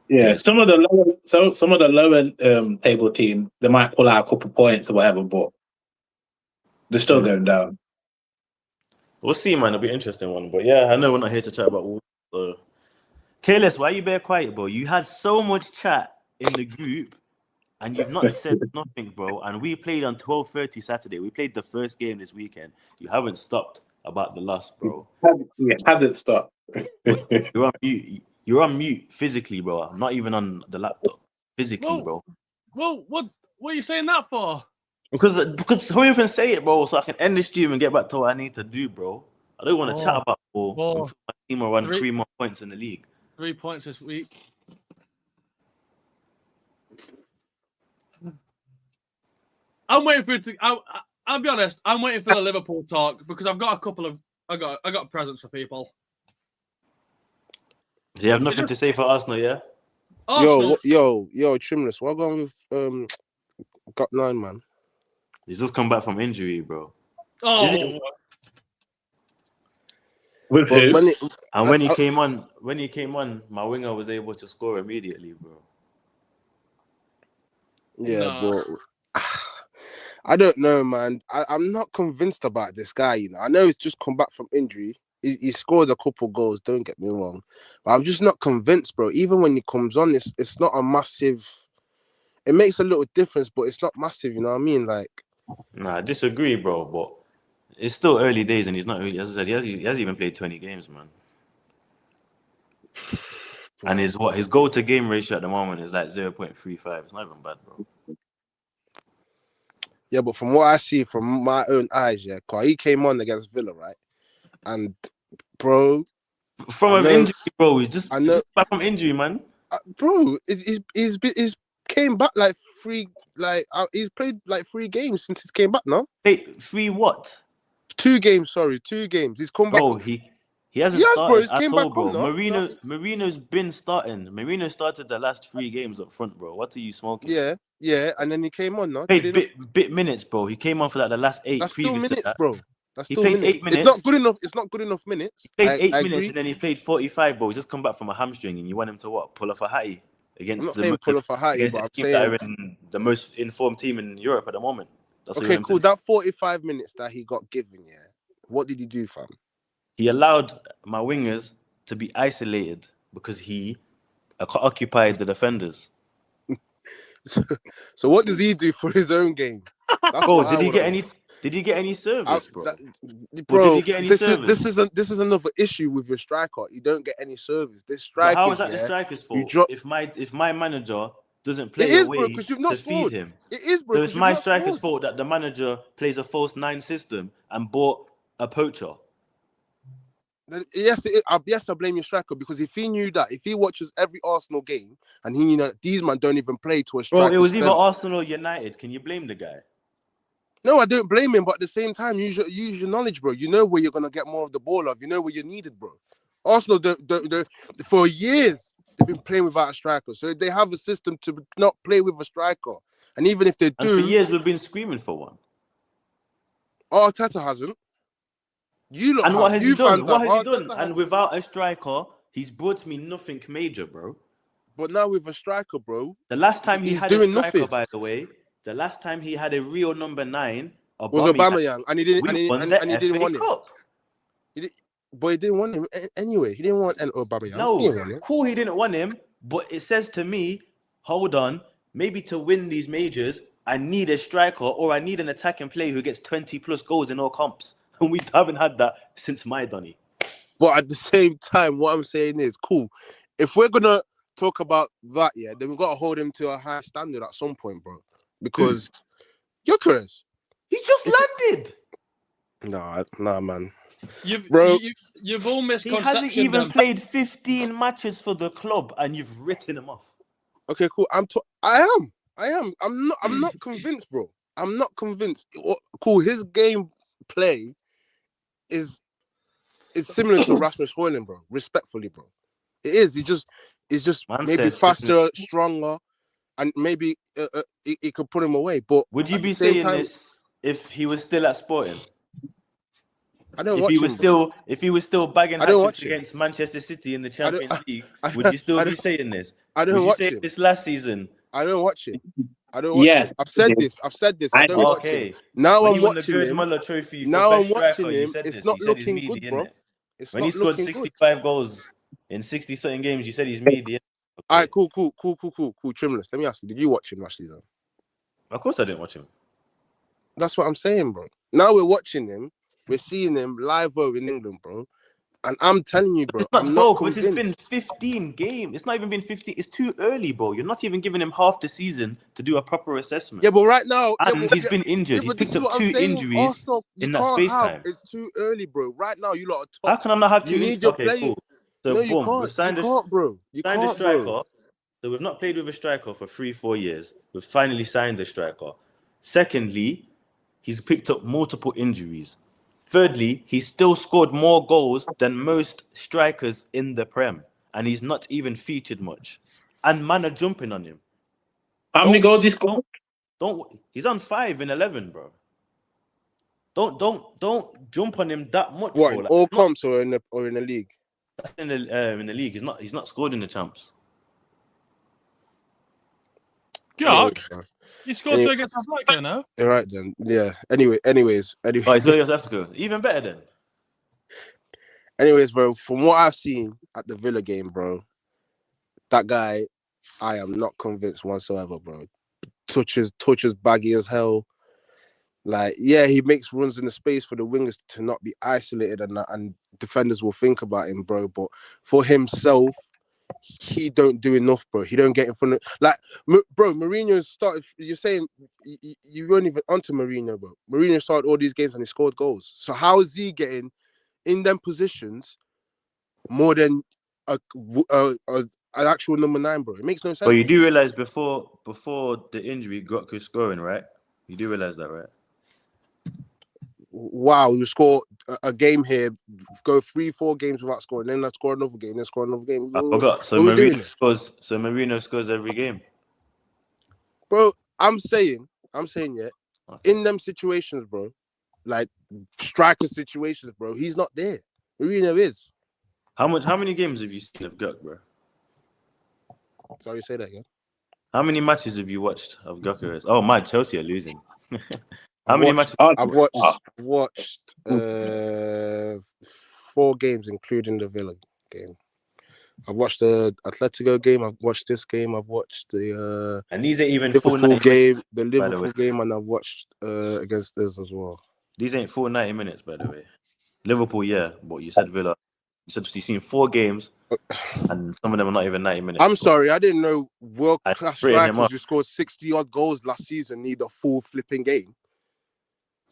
Yeah, Yes. some of the lower table teams, they might pull out a couple points or whatever, but they're still going down. we'll see, man. It'll be an interesting one. But yeah, I know we're not here to chat about Wolves. Careless, why you bear quiet, bro? You had so much chat in the group, and you've not said nothing, bro. And we played on 12:30 Saturday. We played the first game this weekend. You haven't stopped about the loss, bro. Hasn't stopped. You're on mute. You're on mute physically, bro. Not even on the laptop. Physically, bro. Well, what are you saying that for? Because hurry up and say it, bro, so I can end the stream and get back to what I need to do, bro. I don't want to chat about until my team will run 3 more points in the league. 3 points this week. I'm waiting for it to. I'll be honest. I'm waiting for the Liverpool talk because I've got a couple of. I got presents for people. Do you have nothing to say for Arsenal, yeah? Arsenal. Yo, Trimless, what going with Got 9, man? He's just come back from injury, bro. Oh, With who? When he came on, my winger was able to score immediately, bro. Yeah, but I don't know, man. I'm not convinced about this guy. You know, I know he's just come back from injury. He scored a couple goals. Don't get me wrong, but I'm just not convinced, bro. Even when he comes on, it's not a massive. It makes a little difference, but it's not massive. You know what I mean? Like, Nah, I disagree, bro. But it's still early days, and he's not really. As I said, he hasn't even played 20 games, man. And his goal to game ratio at the moment is like 0.35. It's not even bad, bro. yeah, but from what I see from my own eyes, yeah, cause he came on against Villa, right? And bro, from an injury, bro, he's back from injury, man. Bro, he's came back like he's played like 3 games since he came back. No, Hey, 3 what? 2 games. Sorry, 2 games. He's come back. Bro, he hasn't started bro. He's at came all, back bro. on, no? Marino's been starting. Marino started the last 3 games up front, bro. What are you smoking? Yeah, and then he came on, no? Played bit minutes, bro. He came on for like the last 8. That's still minutes, bro. That's he still played minutes. 8 minutes. It's not good enough. It's not good enough minutes. He played 8 minutes agree. and then he played 45, bro. He's just come back from a hamstring, and you want him to what? Pull off a hattie against I'm not saying pull off a hattie, but I'm saying that are in the most informed team in Europe at the moment. That's okay, cool. That 45 minutes that he got given, yeah. What did he do, fam? He allowed my wingers to be isolated because he occupied the defenders. So what does he do for his own game? That's bro, did he get any service, bro? Bro, did he get any service? This is another issue with your striker. You don't get any service. This striker. How is that the striker's fault? If my manager doesn't play to feed him, it is, bro. So it's my striker's fault that the manager plays a false 9 system and bought a poacher. Yes, I blame your striker because if he knew that, if he watches every Arsenal game and he knew that these men don't even play to a striker. Bro, it was either Arsenal or United. Can you blame the guy? No, I don't blame him, but at the same time, use your knowledge, bro. You know where you're gonna get more of the ball of. You know where you're needed, bro. Arsenal, for years they've been playing without a striker, so they have a system to not play with a striker. And even if they do, and for years we've been screaming for one. Arteta hasn't. What has he done? And without a striker, he's brought me nothing major, bro. But now with a striker, bro. The last time he had a striker, nothing. by the way, the last time he had a real number 9 was Aubameyang, and he didn't. And he didn't want him. But he didn't want him anyway. He didn't want an Aubameyang. No, cool. He didn't want him, but it says to me, hold on, maybe to win these majors, I need a striker or I need an attacking player who gets 20 plus goals in all comps. And we haven't had that since my Donny. But at the same time, what I'm saying is, cool. If we're gonna talk about that, yeah, then we've got to hold him to a high standard at some point, bro. Because Gyökeres, he just landed. Nah, man. You've all He misconception. hasn't even played 15 matches for the club, and you've written him off. Okay, cool. I am. I'm not convinced, bro. I'm not convinced. Cool. His game play is similar to Rasmus Højlund, bro. Respectfully, bro. It is. It's just Man maybe said faster, stronger, and maybe it could put him away. But would you at be the same saying time, this if he was still at Sporting? I don't If watch he him. was Bro. if he was still bagging I don't hat-tricks watch him. against Manchester City in the I don't- Champions League, I would you still I be don't- saying this? I don't Would you watch say him. this last season? I don't watch him. I don't watch Yes, him. I've said this. I don't watch him. Okay. Now When I'm he won the watching Gerd him. Muller Trophy for Now best I'm watching striker, you him. said It's this. not You said he's looking meaty, good, bro. innit? It's When not he scored looking good. 65 goals in 60 something games, you said he's meaty. All right, cool. Trimless. Let me ask you, did you watch him last season? Of course I didn't watch him. That's what I'm saying, bro. Now we're watching him. We're seeing him live over in England, bro. And I'm telling you, bro, It's not, I'm bro, not but convinced. it's been 15 games. It's not even been 50. It's too early, bro. You're not even giving him half the season to do a proper assessment. Yeah, but right now, And he's been injured. He's but this picked is up what I'm 2 saying. injuries Arsenal, you in that can't space have. time. It's too early, bro. Right now, you lot are How top. can I not have 2 You injuries? need your Okay, players. cool. So No, you boom, can't. we've signed You can't, bro. You signed a can't, striker. bro. So we've not played with a striker for 3-4 years. We've finally signed a striker. Secondly, he's picked up multiple injuries. Thirdly, he's still scored more goals than most strikers in the Prem. And he's not even featured much. And man are jumping on him. How many goals he scored? He's on 5 in 11, bro. Don't jump on him that much, What, bro. in Like, all comps or in the league? in the league. He's not scored in the champs. Jock, Anyways, bro. you scored 2 against Africa, no? All right then. Yeah. Anyways. Oh, he's got against Africa. Even better then. Anyways, bro, from what I've seen at the Villa game, bro, that guy, I am not convinced whatsoever, bro. Touches baggy as hell. Like, yeah, he makes runs in the space for the wingers to not be isolated and defenders will think about him, bro. But for himself, he don't do enough, bro. He don't get in front of bro. Mourinho started. You're saying you weren't even onto Mourinho, bro. Mourinho started all these games and he scored goals. So how is he getting in them positions more than an actual number 9, bro? It makes no sense. But you do realize before the injury, Gotku scoring, right? You do realize that, right? Wow, you score a game here, go 3-4 games without scoring, then score another game, then score another game. I forgot. So Mourinho scores every game. Bro, I'm saying, yeah, Okay. in them situations, bro, like striker situations, bro, he's not there. Mourinho is. How many games have you seen of Gok, bro? Sorry, say that again. How many matches have you watched of Gok? Oh my, Chelsea are losing. How many matches? I've watched 4 games, including the Villa game. I've watched the Atletico game. I've watched this game. I've watched the And these ain't even Liverpool full 90 game, the by the Liverpool way. game, and I've watched against this as well. These ain't full 90 minutes, by the way. Liverpool, yeah, but you said Villa. You said you've seen 4 games, and some of them are not even 90 minutes. I'm sorry, I didn't know world-class bring him strikers up. who scored 60-odd goals last season need a full flipping game.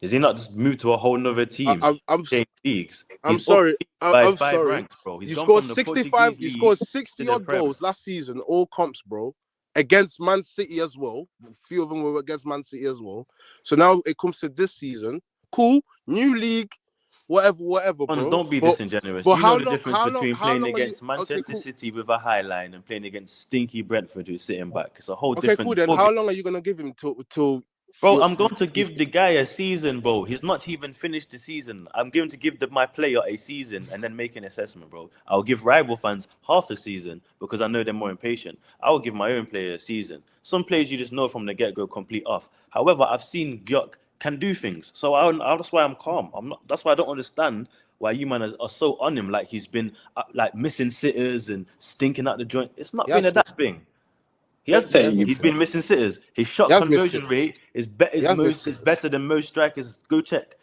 Is he not just moved to a whole nother team? I'm Change leagues. I'm He's sorry. up by I'm 5 sorry. ranks, bro. He's You gone scored from the 65. Portuguese You league scored to 60 the odd Prem. goals last season, all comps, bro. Against Man City as well. A few of them were against Man City as well. So now it comes to this season. Cool, new league, whatever, bro. Don't be disingenuous. but You how know the long- difference how between long- how playing long are against you- Manchester okay, cool. City with a high line and playing against stinky Brentford who's sitting back. It's a whole Okay, different cool. Then ballgame. how long are you gonna give him till? Bro, I'm going to give the guy a season, bro. He's not even finished the season. I'm going to give my player a season and then make an assessment, bro. I'll give rival fans half a season because I know they're more impatient. I'll give my own player a season. Some players you just know from the get-go complete off. However, I've seen Gyok can do things. So that's why I'm calm. That's why I don't understand why you man are so on him. Like he's been like missing sitters and stinking out the joint. It's not been that thing. He's been missing sitters. His shot conversion rate is better than most strikers. Go check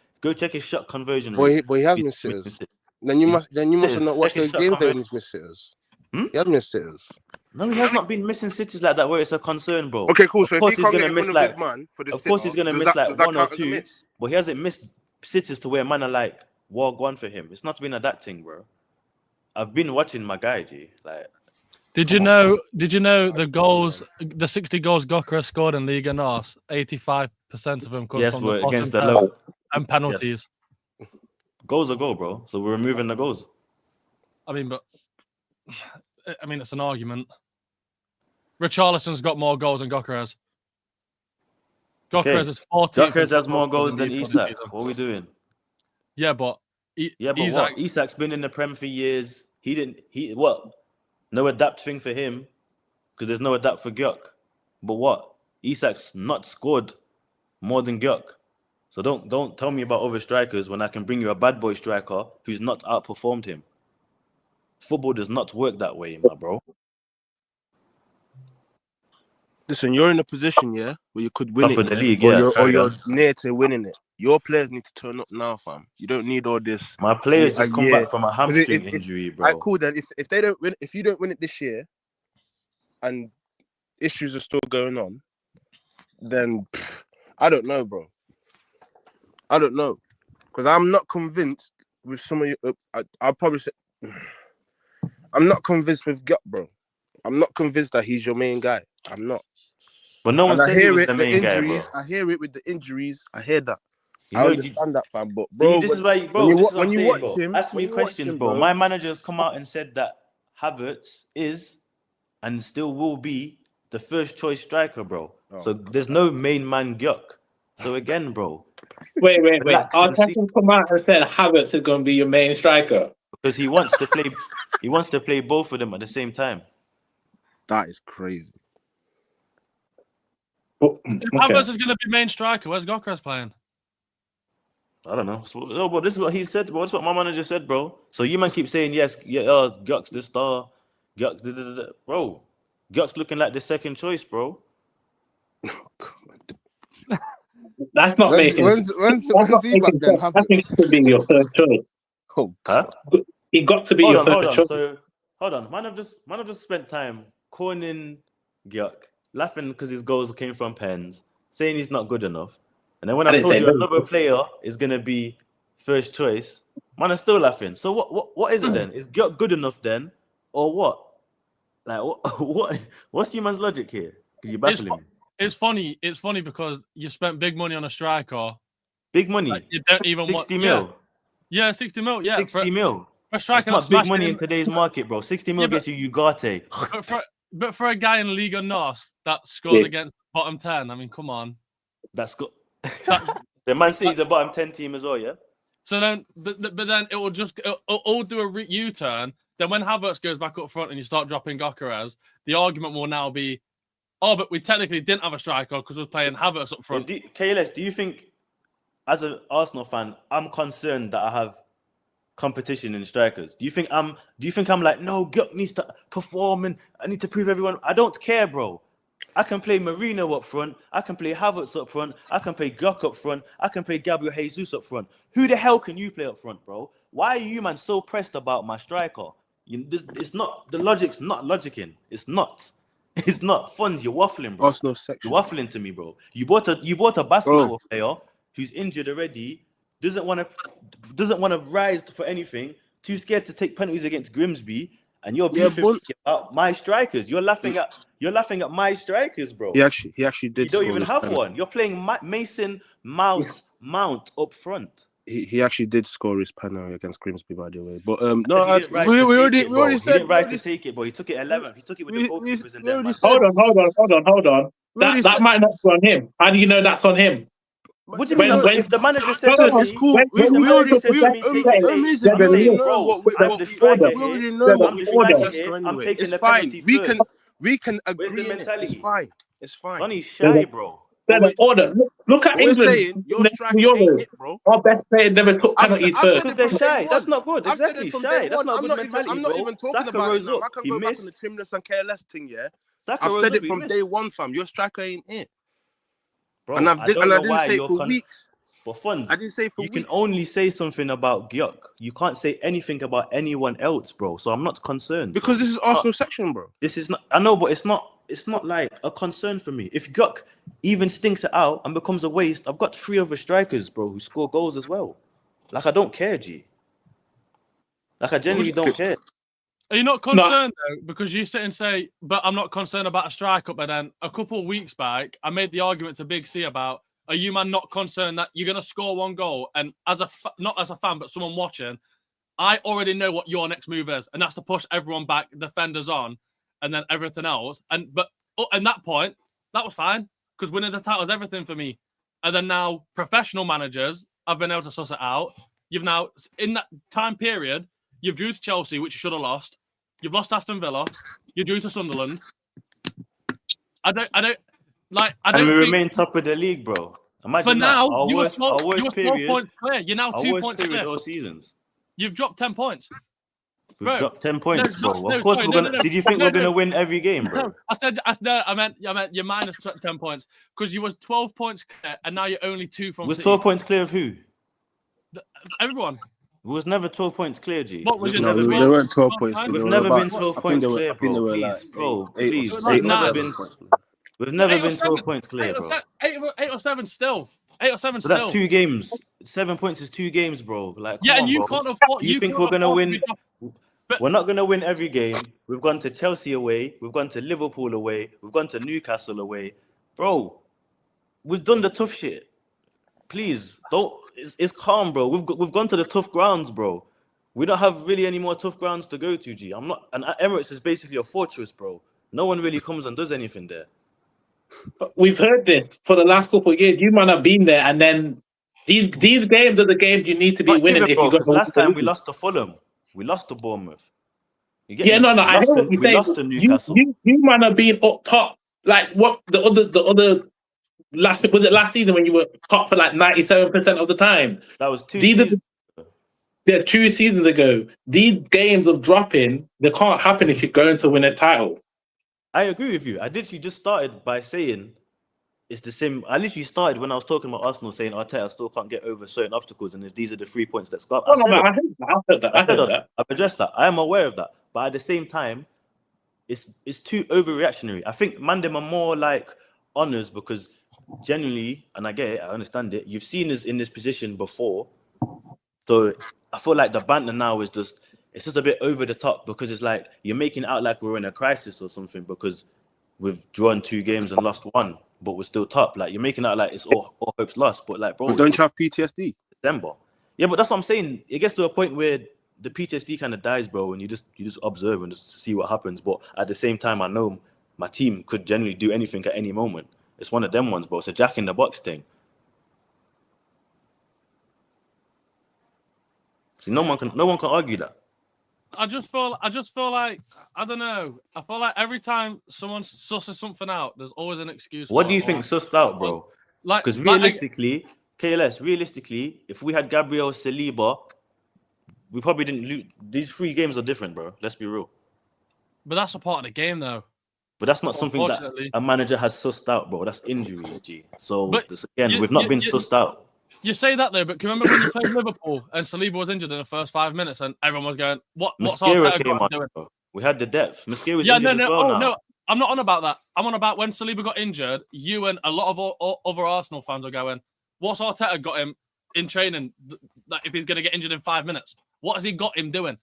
his shot conversion rate. But he has missed sitters. Then you must have not watched Check the his games shot when he's missed sitters. He has missed sitters. No, he has not been missing sitters like that where it's a concern, bro. Okay, cool. Of So course if he he's can't gonna get miss in front of his man for the of course he's gonna miss like 1 or 2, but he hasn't missed sitters to where man are like, war gone for him. It's not been a that thing, bro. I've been watching my guy, G. Like, Did you know the goals, the 60 goals Gokra scored in Liga NOS, 85% of them come yes, from the we're bottom against the 10 low. and penalties. Goals are goal, bro. So we're removing the goals. I mean, it's an argument. Richarlison's got more goals than Gokra has. Gokra has 14. Gokra has more goals than Isak. What are we doing? Yeah, but what? Isak's been in the Prem for years. No adapt thing for him because there's no adapt for Gyok. But what? Isak's not scored more than Gyok. So don't tell me about other strikers when I can bring you a bad boy striker who's not outperformed him. Football does not work that way, my bro. Listen, you're in a position, yeah, where you could win Top it, of the league, or you're near to winning it. Your players need to turn up now, fam. You don't need all this. My players just come back from a hamstring injury, bro. Alright, cool then. If they don't win, if you don't win it this year, and issues are still going on, then I don't know, bro. I don't know, because I'm not convinced with some of you. I'll probably say I'm not convinced with Gut, bro. I'm not convinced that he's your main guy. I'm not. But no one said he was the main guy, bro. I hear it with the injuries. I hear that. I understand that, fam. But bro, this is why, bro. When you watch him, ask me questions, bro. My manager's come out and said that Havertz is and still will be the first choice striker, bro. So there's no main man Gyok. So again, bro. Wait. Arteta's come out and said Havertz is going to be your main striker because he wants to play. He wants to play both of them at the same time. That is crazy. If Havertz is going to be main striker, where's Gokras playing? I don't know. No, but this is what he said, bro. That's what my manager said, bro. So you man keep saying Gyok's the star. Gyok's bro. Gyok's looking like the second choice, bro. Oh God. That's not making sense. When's he back then? I think it could be your first choice. Oh, huh? He got to be your first choice. So hold on. Man, I've just spent time corning Gyok, laughing because his goals came from pens, saying he's not good enough. And then when I told you another player is gonna be first choice, man, I'm still laughing. So what is it then? Is Gyok good enough then, or what? Like what's your man's logic here? Because you're battling me. It's funny because you spent big money on a striker. Big money. Like you don't even 60 mil. Yeah, 60 mil. Yeah, 60 mil. For a striker, that's not big money in today's market, bro. 60 mil gets you Ugarte. But for a guy in Liga NOS that scores against bottom 10, I mean, come on. That's good. The Man City's a bottom 10 team as well, yeah. So then, but then it will just all do a U-turn. Then when Havertz goes back up front and you start dropping Gokras, the argument will now be, oh, but we technically didn't have a striker because we're playing Havertz up front. KLS, do you think, as an Arsenal fan, I'm concerned that I have competition in strikers? Do you think I'm like, no, Gyok needs to perform and I need to prove everyone? I don't care, bro. I can play Marino up front. I can play Havertz up front. I can play Gyok up front. I can play Gabriel Jesus up front. Who the hell can you play up front, bro? Why are you, man, so pressed about my striker? It's not, the logic's not logicking. It's not. It's not. Funds, you're waffling, bro. Arsenal section. You're waffling to me, bro. You bought a basketball player who's injured already, doesn't want to rise for anything, too scared to take penalties against Grimsby, and you're beefing about my strikers. You're laughing at my strikers, bro. He actually did. You don't even have one. You're playing Mason Mount up front. He actually did score his penalty against Grimsby, by the way. But we already said he didn't rise to take it, but he took it 11th. He took it with the goalkeepers and then. Hold on. That might not be on him. How do you know that's on him? What do you mean? If the manager said it's cool, we already know. I'm taking the penalty first. We can agree. It's fine. It's fine. Donny's shy, bro. Order. Look at England. Your striker ain't it, bro. Our best player never took penalties first. Because they're shy. That's not good. Exactly, shy. That's not a good mentality, I'm not even talking about it now. I can go back on the Trimless and Careless thing, yeah? I've said it from day one, fam. Your striker ain't it. Bro, and I didn't say it for weeks. But Funds, I didn't say for weeks. You can only say something about Gyok. You can't say anything about anyone else, bro. So I'm not concerned. Because this is Arsenal section, bro. This is not. I know, but it's not like a concern for me. If Gyok even stinks it out and becomes a waste, I've got 3 other strikers, bro, who score goals as well. Like, I don't care, G. Like, I genuinely don't care. Are you not concerned though? Because you sit and say, "But I'm not concerned about a strike-up." But then a couple of weeks back, I made the argument to Big C about, "Are you man not concerned that you're gonna score one goal?" And as not as a fan, but someone watching, I already know what your next move is, and that's to push everyone back, defenders on, and then everything else. And that point, that was fine because winning the title is everything for me. And then now, professional managers have been able to suss it out. You've now, in that time period, you've drew to Chelsea, which you should have lost. You've lost Aston Villa. You drew to Sunderland. I don't And we remain top of the league, bro. Imagine for now, that. you were Our 12 worst period, points clear. You're now 2 worst points period clear. all seasons. You've dropped 10 points. We've dropped 10 points, no, bro. no, Of course, sorry, we're no, gonna. no, Did you think no, we're gonna no. win every game, bro? No, I meant you're minus 10 points because you were 12 points clear and now you're only 2 from Was City. 12 points clear of who? Everyone. We was never 12 points clear, G. What was We've it? never they been. weren't 12 points. We've They We've were never about- been 12 points clear, I think they bro. were Please, like bro. eight Please. or It was like We've never 9. been. points. We've never 8 or been 12 7. points clear, bro. 8 or 7 still. 8 or 7 So still. that's 2 games. 7 points is 2 games, bro. Like, come Yeah, on, and you bro. can't afford. You think can't we're gonna afford to win? be- But- We're not gonna win every game. We've gone to Chelsea away. We've gone to Liverpool away. We've gone to Newcastle away, bro. We've done the tough shit. Please don't. It's calm, bro. We've gone to the tough grounds, bro. We don't have really any more tough grounds to go to, G. I'm not. And Emirates is basically a fortress, bro. No one really comes and does anything there. We've heard this for the last couple of years. You might have been there, and then these games are the games you need to be Not winning even, if bro, you go. because last time we lost to Fulham, we lost to Bournemouth. You get Yeah, me? no, I hear what you're We saying. lost to You Newcastle. might have been up top. Like what the other last was it last season when you were top for like 97% of the time? That was 2 These are seasons. they're 2 seasons ago. These games of dropping, they can't happen if you're going to win a title. I agree with you. I literally just started by saying it's the same. I literally started when I was talking about Arsenal saying Arteta still can't get over certain obstacles and these are the 3 points that score. I heard that. I've addressed that. I am aware of that. But at the same time, it's too overreactionary. I think Mandem are more like honours because genuinely, and I get it, I understand it, you've seen us in this position before. So I feel like the banter now is just a bit over the top because it's like you're making it out like we're in a crisis or something because we've drawn 2 games and lost 1, but we're still top. Like you're making it out like it's all hopes lost. But like, bro, But don't you have PTSD? December. Yeah, but that's what I'm saying. It gets to a point where the PTSD kind of dies, bro, and you just observe and just see what happens. But at the same time, I know my team could generally do anything at any moment. It's one of them ones, bro. It's a jack in the box thing. See, no one can argue that. I just feel like I don't know. I feel like every time someone susses something out, there's always an excuse. What do you think sussed out, bro? Like, Because realistically, KLS, if we had Gabriel Saliba, we probably didn't lose. These 3 games are different, bro. Let's be real. But that's a part of the game, though. But that's not something that a manager has sussed out, bro. That's injuries, G. So we've not been sussed out. You say that though, but remember when you played Liverpool and Saliba was injured in the first 5 minutes and everyone was going, "What's Arteta came on, doing?" We had the depth. Mosquera was injured as well now. No, I'm not on about that. I'm on about when Saliba got injured. You and a lot of other Arsenal fans are going, "What's Arteta got him in training? That if he's going to get injured in 5 minutes, what has he got him doing?"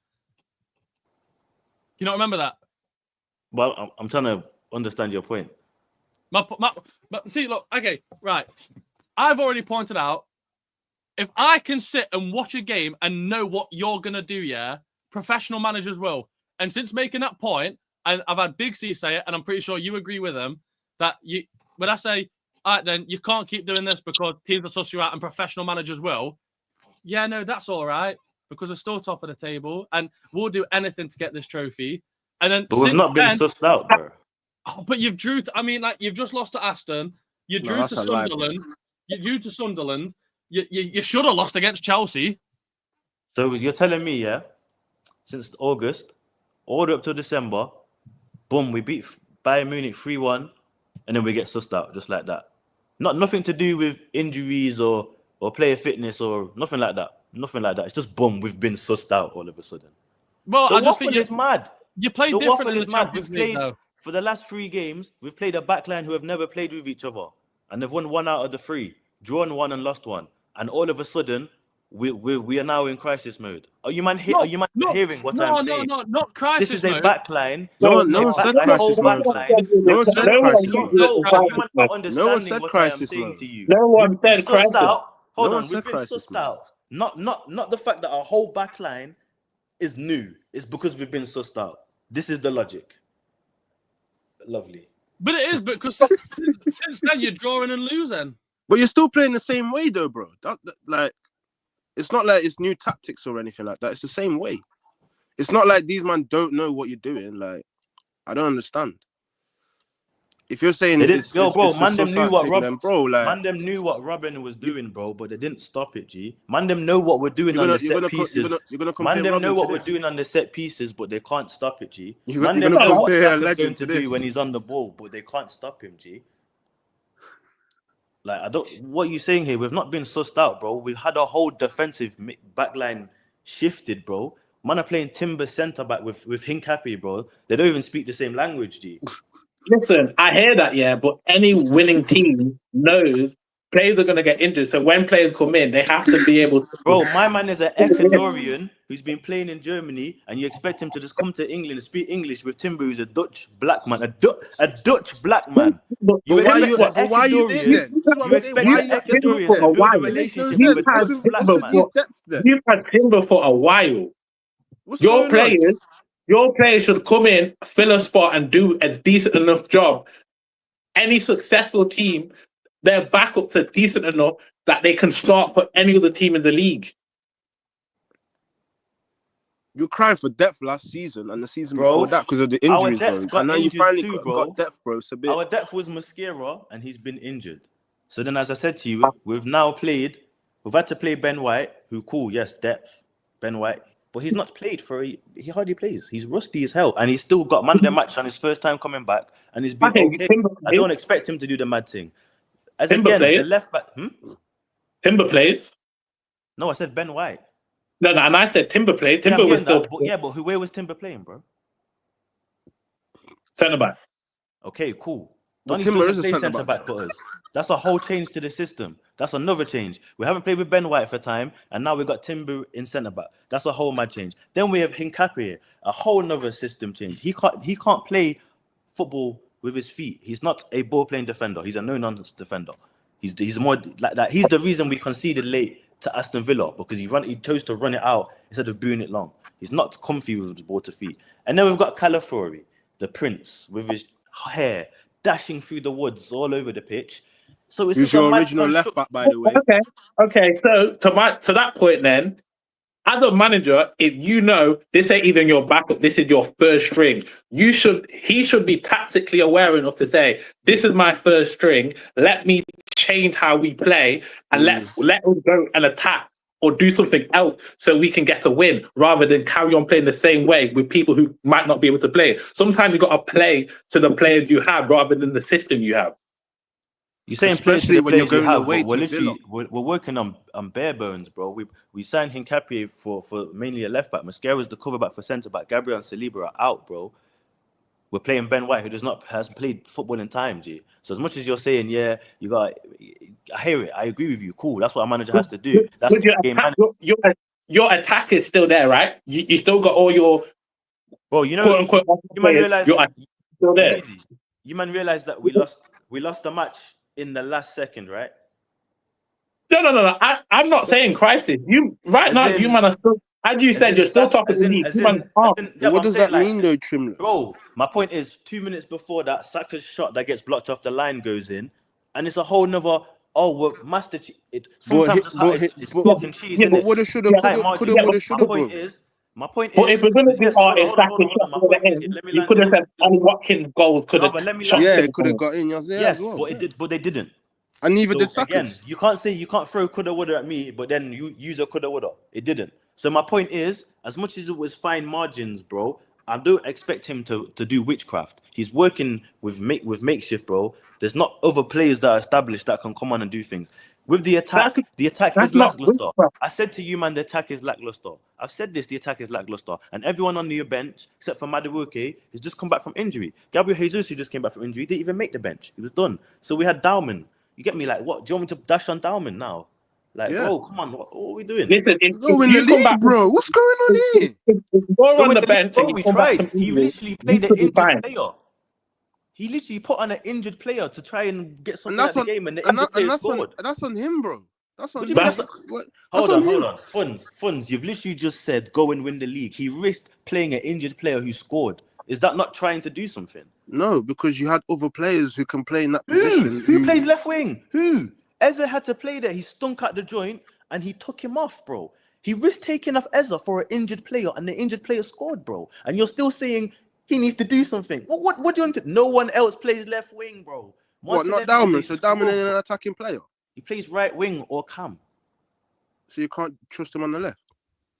You not remember that? Well, I'm trying to understand your point. But see, look, okay, right. I've already pointed out. If I can sit and watch a game and know what you're going to do, yeah, professional managers will. And since making that point, and I've had Big C say it, and I'm pretty sure you agree with him, that when I say, all right, then you can't keep doing this because teams will suss you out and professional managers will. Yeah, no, that's all right because we're still top of the table and we'll do anything to get this trophy. And then, but we've not been sussed out, bro. But you've you've just lost to Aston. You drew to Sunderland. You drew to Sunderland. You should have lost against Chelsea. So you're telling me, yeah, since August, all the way up to December, boom, we beat Bayern Munich 3-1, and then we get sussed out just like that. Nothing to do with injuries or player fitness or nothing like that. Nothing like that. It's just boom, we've been sussed out all of a sudden. Well, I just think it's mad. You played the different waffle in is the mad. Champions We've League, played though. for the last 3 games. We've played a backline who have never played with each other, and they've won 1 out of the 3, drawn 1 and lost 1. And all of a sudden, we are now in crisis mode. Are you man No, hearing what I'm saying? not crisis This is a mode. backline. No So, one said a crisis whole mode. backline. No one said no one crisis said mode. it was Are you crisis man mode. not understanding No one said what I am crisis saying mode. to you? No one We've been said sussed crisis. out. Hold No one on, said we've been crisis sussed mode. out. Not the fact that our whole backline is new. It's because we've been sussed out. This is the logic. Lovely. But it is because since then you're drawing and losing. But you're still playing the same way, though, bro. Like, it's not like it's new tactics or anything like that. It's the same way. It's not like these men don't know what you're doing. Like, I don't understand. If you're saying man, it's them knew what then, bro, like, man, them knew what Robin was doing, bro, but they didn't stop it. G, man, them know what we're doing on the set pieces. You're gonna compare Man, them Robin know what to we're this? doing on the set pieces, but they can't stop it. G, You're man, gonna them know what compare a Saka's legend going to to this? do when he's on the ball, but they can't stop him. G, like I don't. What are you saying here? We've not been sussed out, bro. We've had a whole defensive backline shifted, bro. Man are playing Timber centre back with Hincapié, bro. They don't even speak the same language, G. Listen, I hear that, yeah, but any winning team knows players are going to get injured. So when players come in, they have to be able to. Bro, my man is an Ecuadorian who's been playing in Germany, and you expect him to just come to England and speak English with Timber, who's a Dutch black man, a Dutch black man. But why are you there then? This is what You I'm saying. expect Why the are you Ecuadorian for to a build a while? relationship You've with a had Dutch black Timber man. these depths then. You've had Timber for a while. What's Your going on? players should come in, fill a spot, and do a decent enough job. Any successful team, their backups are decent enough that they can start for any other team in the league. You were crying for depth last season and the season Bro, before that because of the our injuries, depth bro. got And now you injured finally too, bro. got depth, bro. It's a bit. Our depth was Mosquera, and he's been injured. So then, as I said to you, we've had to play Ben White, who yes, depth, Ben White, but he's not played he hardly plays. He's rusty as hell, and he's still got Monday match on his first time coming back, and he's been okay. I don't expect him to do the mad thing. The left back. Timber plays. No, I said Ben White. No, and I said Timber plays. Timber was still. But where was Timber playing, bro? Centre back. Okay, cool. But Donny Timber doesn't is a play centre centre back for us. That's a whole change to the system. That's another change. We haven't played with Ben White for time, and now we've got Timber in centre back. That's a whole mad change. Then we have Hincapié, a whole nother system change. He can't play football with his feet. He's not a ball playing defender. He's a no nonsense defender. He's more like that. He's the reason we conceded late to Aston Villa because he chose to run it out instead of doing it long. He's not comfy with the ball to feet. And then we've got Calafiori, the prince, with his hair dashing through the woods all over the pitch. So it's your original left back, by the way. Okay. So to that point, then, as a manager, if you know this ain't even your backup, this is your first string. He should be tactically aware enough to say, "This is my first string. Let me change how we play and let us go and attack or do something else so we can get a win, rather than carry on playing the same way with people who might not be able to play. Sometimes you got to play to the players you have rather than the system you have." You're saying especially when you're going away we're to literally Villa. we're working on bare bones, bro. We signed Hincapié for mainly a left back. Mascara's the cover back for centre back. Gabriel and Saliba are out, bro. We're playing Ben White, who hasn't played football in time, G. So as much as you're saying, I hear it. I agree with you. Cool. That's what a manager has to do. That's your attack is still there, right? You still got all your bro. You know, quote unquote. You man realize still there. You man realize that we lost the match in the last second, right? No. I'm not saying crisis. You man are still. As you said, you're still talking to me. What does that mean, though, Trimless? Bro, my point is, 2 minutes before that, Saka's shot that gets blocked off the line goes in, and it's a whole nother. Oh, we're master. Sometimes it's fucking cheese. Yeah, but woulda, shoulda, coulda, shoulda. My point is. But if we're gonna do artists, you could have said only Watkins goals could have. It could have got in. Yes, but they didn't. And neither did Saka. Again, you can't throw coulda woulda at me, but then you use a coulda woulda. It didn't. So my point is, as much as it was fine margins, bro, I don't expect him to do witchcraft. He's working with makeshift, bro. There's not other players that are established that can come on and do things. With the attack, is lackluster. I said to you, man, the attack is lackluster. I've said this, the attack is lackluster. And everyone on the bench, except for Madueke, has just come back from injury. Gabriel Jesus, who just came back from injury, didn't even make the bench. He was done. So we had Dauman. You get me? Like, what? Do you want me to dash on Dauman now? Like, Yeah. bro, come on, what are we doing? Listen, if Go in the you come back, league, bro. What's going on here? if you're Go on in the the league, bench bro, and you we come back tried. from He injury, literally you played an should be injured fine. player. He literally put on an injured player to try and get And something that's out of on the game, and the and, injured player that's on scored. that's on him, bro. That's What on do you mean? him. That's That's on him. hold on. Funds. You've literally just said go and win the league. He risked playing an injured player who scored. Is that not trying to do something? No, because you had other players who can play in that Who? position. Who plays left wing? Who? Eze had to play there. He stunk at the joint and he took him off, bro. He risked taking off Eze for an injured player, and the injured player scored, bro. And you're still saying he needs to do something. What do you want to? No one else plays left wing, bro. What? Not Martinelli Dalman. is So a Dalman scrub, ain't an bro. attacking player. He plays right wing or cam. So you can't trust him on the left.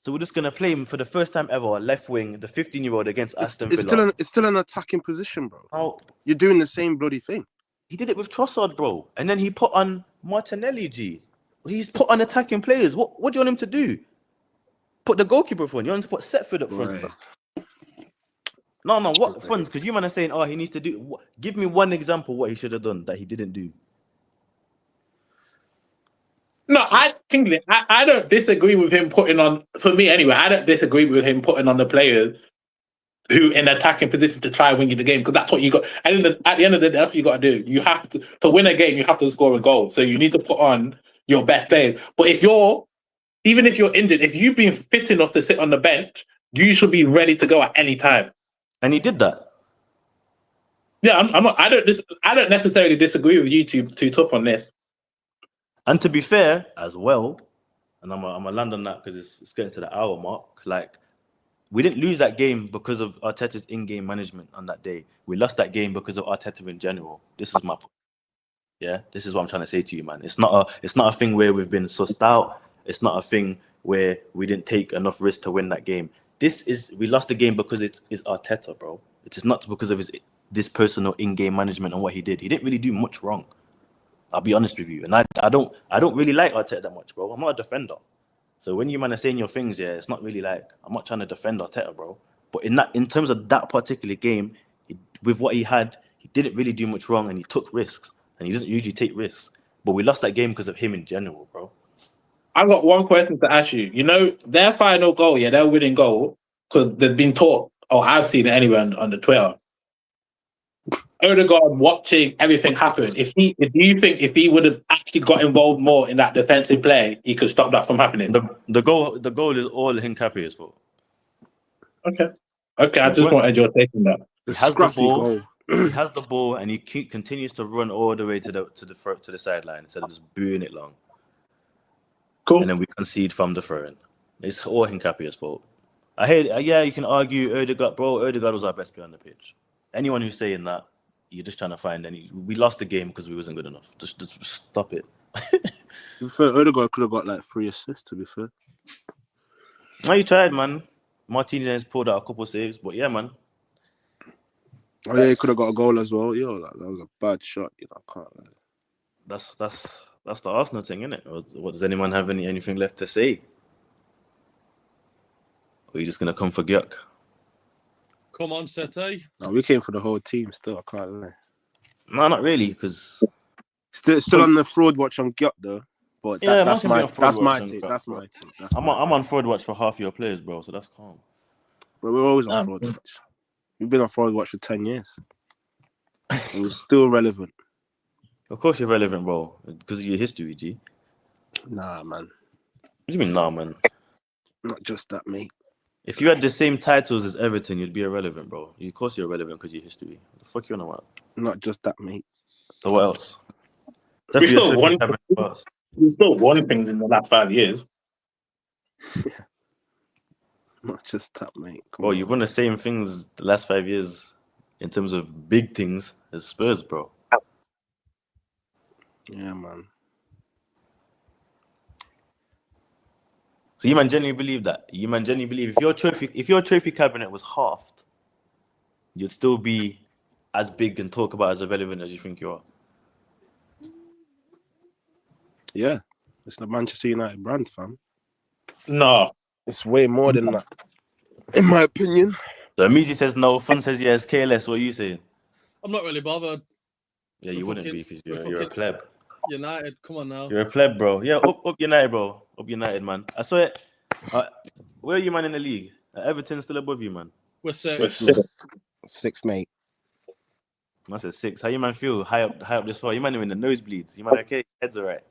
So we're just gonna play him for the first time ever, left wing, the 15-year-old against Aston It's Villa. still an attacking position, bro. Oh, You're doing the same bloody thing. he did it with Trossard, bro. And then he put on Martinelli, G. He's put on attacking players. What do you want him to do? Put the goalkeeper up front. You want him to put Setford up front? Right. No. What funds? Because you man are saying, oh, he needs to do. Give me one example what he should have done that he didn't do. No, I don't disagree with him putting on. For me, anyway, I don't disagree with him putting on the players who in attacking position to try and win you the game, because that's what you got. At the end of the day, that's what you got to do. You have to win a game. You have to score a goal. So you need to put on your best players. But even if you're injured, if you've been fit enough to sit on the bench, you should be ready to go at any time. And he did that. Yeah, I'm not. I don't necessarily disagree with you too tough on this. And to be fair, as well, and I'm gonna land on that because it's getting to the hour mark. Like, we didn't lose that game because of Arteta's in-game management on that day. We lost that game because of Arteta in general. This is my point. Yeah, this is what I'm trying to say to you, man. It's not a thing where we've been sussed out. It's not a thing where we didn't take enough risk to win that game. We lost the game because it's Arteta, bro. It is not because of this personal in-game management and what he did. He didn't really do much wrong. I'll be honest with you, and I don't really like Arteta that much, bro. I'm not a defender, so when you man are saying your things, yeah, it's not really like I'm not trying to defend Arteta, bro. But in terms of that particular game, with what he had, he didn't really do much wrong, and he took risks, and he doesn't usually take risks. But we lost that game because of him in general, bro. I've got one question to ask you. You know, their final goal, their winning goal, because they've been taught, or I've seen it anyway on the Twitter. Odegaard watching everything happen. Do you think if he would have actually got involved more in that defensive play, he could stop that from happening? The goal is all Hincapie's fault. Okay. I just wanted your take on that. He has the ball. He has the ball, and he continues to run all the way to the sideline instead of just booing it long. Cool. And then we concede from the throw-in. It's all Hincapie's fault. I hear. Yeah, you can argue Odegaard, bro. Odegaard was our best player on the pitch. Anyone who's saying that, you're just trying to find we lost the game because we wasn't good enough. Just stop it. To be fair, Odegaard could have got like 3 assists, to be fair. No, you tried, man. Martinez pulled out a couple saves, but yeah, man. Oh yeah, he could have got a goal as well. Yo, that was a bad shot. You know, I can't lie. That's the Arsenal thing, isn't it? What does anyone have anything left to say? Or are you just gonna come for Gyok? Come on, Sete. No, we came for the whole team still. I can't lie. No, not really, because Still on the fraud watch on Gyok though. But that's my team. I'm on fraud watch for half your players, bro. So that's calm. But we're always on fraud watch. We've been on fraud watch for 10 years. And we're still relevant. Of course you're relevant, bro, because of your history, G. Nah, man. What do you mean, nah, man? Not just that, mate. If you had the same titles as Everton, you'd be irrelevant, bro. Of course you're irrelevant because of your history. What the fuck you on about? Not just that, mate. So what else? We still won things in the last 5 years. Yeah. Not just that, mate. Bro, you've won the same things the last 5 years in terms of big things as Spurs, bro. Yeah, man. So you man genuinely believe that? You man genuinely believe if your trophy cabinet was halved, you'd still be as big and talk about as irrelevant as you think you are? Yeah. It's the Manchester United brand, fam. No. It's way more than that, in my opinion. So Amiji says no, Fun says yes, KLS, what are you saying? I'm not really bothered. Yeah, you wouldn't be because you're a pleb. United, come on now. You're a pleb, bro. Yeah, up United, bro. Up United, man. I swear. Where are you, man, in the league? Everton's still above you, man. We're sick. We're sick. Sixth, mate. I said 6. How you, man, feel? High up this far. You, man, are in the nosebleeds. You, man, okay? Head's all right.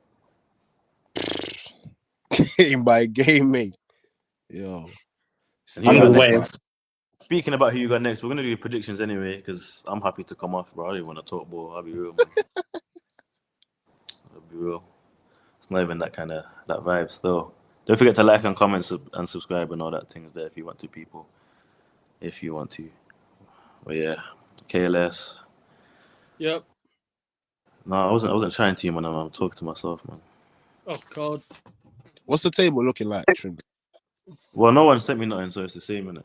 Game by game, mate. Yo. And who you I'm got the next? way. Speaking about who you got next, we're going to do predictions anyway, because I'm happy to come off, bro. I don't even want to talk ball. I'll be real, man. I'll be real. It's not even that vibe still. Don't forget to like and comment and subscribe and all that things there if you want to, people. If you want to. But yeah, KLS. Yep. No, I wasn't trying to you, man. I'm talking to myself, man. Oh God. What's the table looking like, Trim? Well, no one sent me nothing, so it's the same, innit?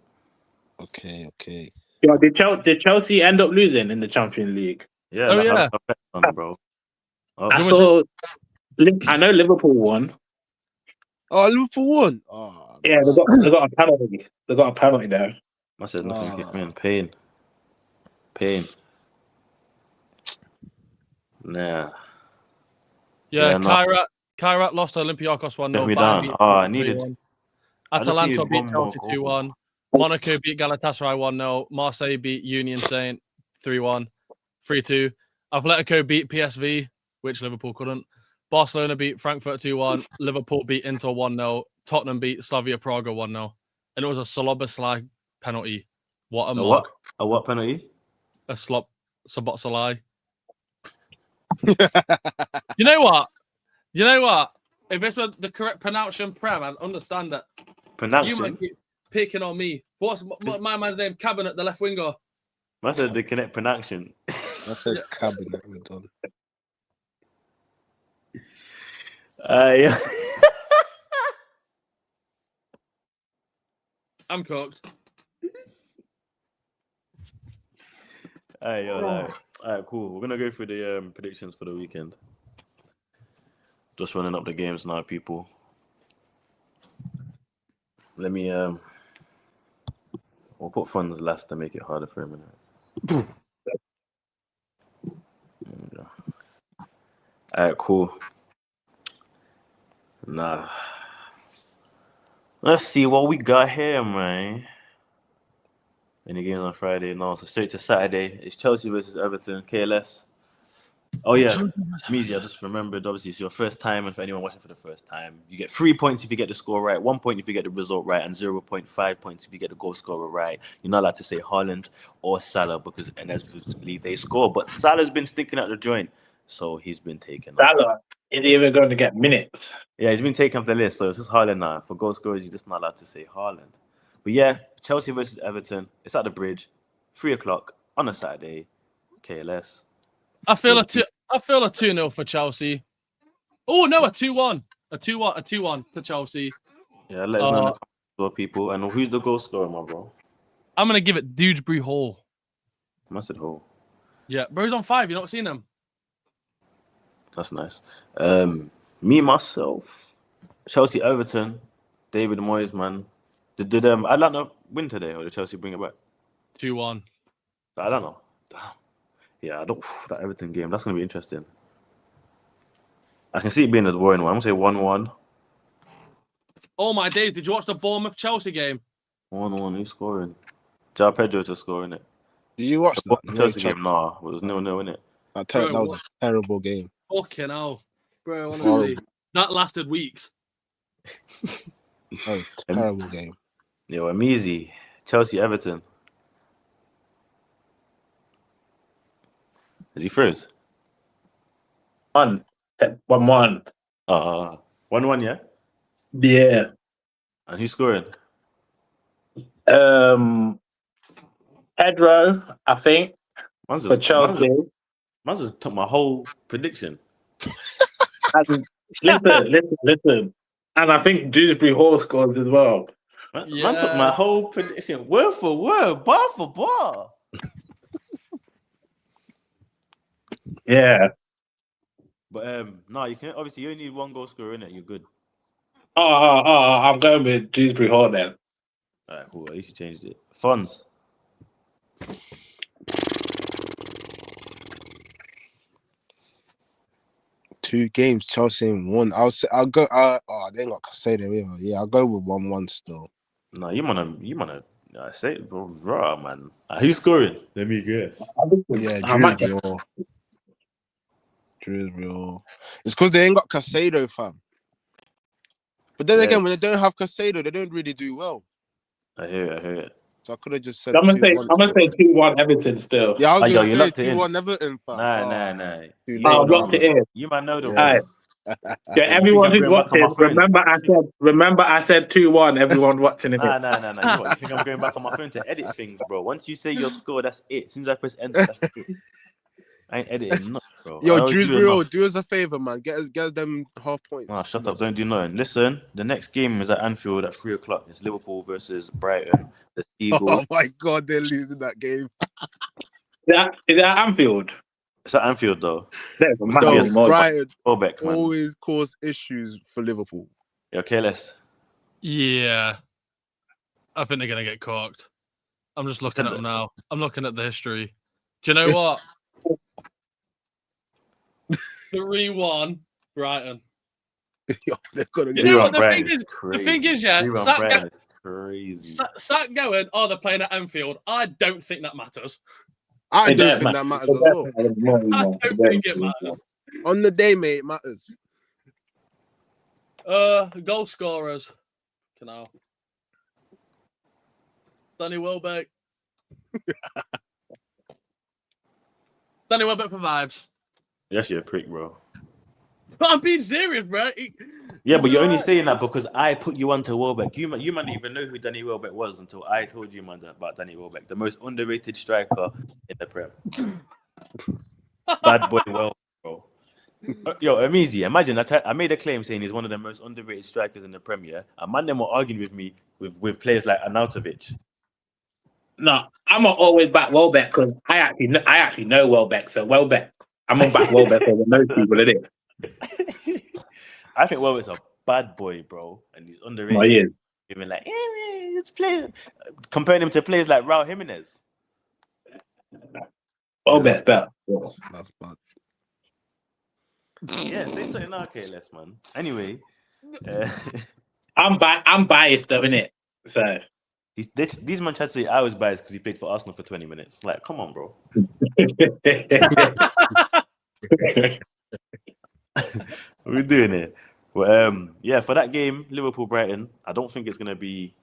Okay. Yo, did Chelsea end up losing in the Champions League? Yeah, Oh, like, yeah. I bet on it, bro. Oh, I know Liverpool won. Oh, Liverpool won. Oh, Yeah, they got a penalty. They got a penalty there. I said nothing came in. Pain. Nah. Yeah, no. Kairat lost to Olympiacos 1-0. Let me down. I needed. 3-1. I just Atalanta needed beat one more Chelsea goal. 2-1. Monaco beat Galatasaray 1-0. Marseille beat Union Saint 3-1. 3-2. Atletico beat PSV, which Liverpool couldn't. Barcelona beat Frankfurt 2-1. Liverpool beat Inter 1-0. Tottenham beat Slavia Praga 1-0. And it was a Szoboszlai penalty. What a mug. A what penalty? A Szoboszlai. You know what? If this was the correct pronunciation, Prem, I'd understand that. You might keep picking on me. What's my man's name? Cabinet, the left winger. I said the correct pronunciation. I said cabinet. I'm done. Yeah. I'm cooked. All right, cool. We're gonna go through the predictions for the weekend. Just running up the games now, people. Let me we'll put funds last to make it harder for a minute. Yeah. All right, cool. Nah. Let's see what we got here, man. Any games on Friday? No, so straight to Saturday. It's Chelsea versus Everton, KLS. Oh, yeah. Meezy, I just remembered, obviously, it's your first time, and for anyone watching for the first time, you get 3 points if you get the score right, 1 point if you get the result right, and 0.5 points if you get the goal scorer right. You're not allowed to say Haaland or Salah because inevitably they score. But Salah's been sticking at the joint, so he's been taken off. Salah is even going to get minutes. Yeah, he's been taken off the list, so it's just Haaland now. For goal scorers, you're just not allowed to say Haaland. But yeah, Chelsea versus Everton. It's at the Bridge, 3:00 on a Saturday. KLS. I feel a 2-0 for Chelsea. Oh no, a 2-1. A 2-1 for Chelsea. Yeah, let us know in the comments, people. And who's the goal scorer, my bro? I'm gonna give it Dewsbury Hall. Mustard Hall. Yeah, bro's on 5. You not seen him? That's nice. Me myself, Chelsea Everton, David Moyes, man. Did Atlanta win today, or did Chelsea bring it back? 2-1. I don't know. Damn. Yeah, that Everton game. That's gonna be interesting. I can see it being a boring one. I'm gonna say 1-1. Oh my days! Did you watch the Bournemouth Chelsea game? 1-1. Who's scoring? Joao Pedro to score, innit? Did you watch that? Chelsea game? Nah, it was 0-0, innit? That was a terrible game. Fucking hell, bro! Honestly, that lasted weeks. Oh, terrible game. Yo, I'm easy. Chelsea Everton. Is he froze? 1-1. 1-1, yeah? Yeah. And who's scoring? Pedro, I think, for Chelsea. Man's just took my whole prediction. Listen. And I think Dewsbury Hall scores as well. Man took my whole prediction word for word, bar for bar. Yeah. But no, you can obviously you only need 1 goal scorer in it. You're good. I'm going with Dewsbury Hall then. All right, cool. At least you changed it. Funds. 2 games, Chelsea in 1. I'll go. They ain't got Casado either. Yeah, I'll go with 1-1 still. No, you wanna. I say, bro, man. Who's scoring? Let me guess. Yeah, I might Drew's real. Drew's real. It's because they ain't got Casado, fam. But then again, when they don't have Casado, they don't really do well. I hear it. So I could have just said. I'm gonna say 2-1 Everton still. Yeah, I was Oh, yo, gonna you say locked it in. 2-1 Everton, fam. Nah. Too You late. know I've the locked it rules. in. You might know the Yeah. rules. Yeah, everyone think I'm who's going back on watching, my phone? remember I said 2-1. Everyone watching it. Nah. You think I'm going back on my phone to edit things, bro? Once you say your score, that's it. As soon as I press enter, that's it. I ain't editing nothing, bro. I Yo, always Drew's do real. enough. Do us a favor, man. Get us them half points. Oh, shut up. Don't do nothing. Listen, the next game is at Anfield at 3 o'clock. It's Liverpool versus Brighton. The Eagles. Oh my god, they're losing that game. Is that Anfield? It's at Anfield, though. There's a Must massive be No, a noise. Brighton throwback, man. always cause issues for Liverpool. Okay, let's. Yeah. I think they're going to get corked. I'm just looking at them now. I'm looking at the history. Do you know what? 3-1 Brighton. Yo, they're gonna You get. know what the Brighton thing is is? crazy. The thing is, yeah, Brighton is crazy. Sat going, oh, they're playing at Anfield. I don't think that matters. I It don't does think that matters as well. I don't think it matters. On the day, mate, it matters. Goal scorers. Canal. Danny Welbeck. Danny Welbeck for vibes. Yes, you're a prick, bro. I'm being serious, bro. Yeah, but you're only saying that because I put you onto Welbeck. You might didn't even know who Danny Welbeck was until I told you, man, about Danny Welbeck, the most underrated striker in the Prem. Bad boy Welbeck, bro. Yo, Amizi, imagine I made a claim saying he's one of the most underrated strikers in the Premier. And man, them were arguing with me with players like Arnautovic. No, I'm not always back Welbeck because I actually know Welbeck. So Welbeck, I'm on back Welbeck over most people, isn't it? I think Welbeck's a bad boy, bro, and he's underrated. No, he is. Even like, it's players. Comparing him to players like Raul Jimenez. Welbeck's better. That's bad. Yeah, say something now, okay, less man. Anyway, I'm biased though, innit? So these man tried to say I was biased because he played for Arsenal for 20 minutes. Like, come on, bro. What are we doing here? Well, yeah, for that game, Liverpool-Brighton, I don't think it's going to be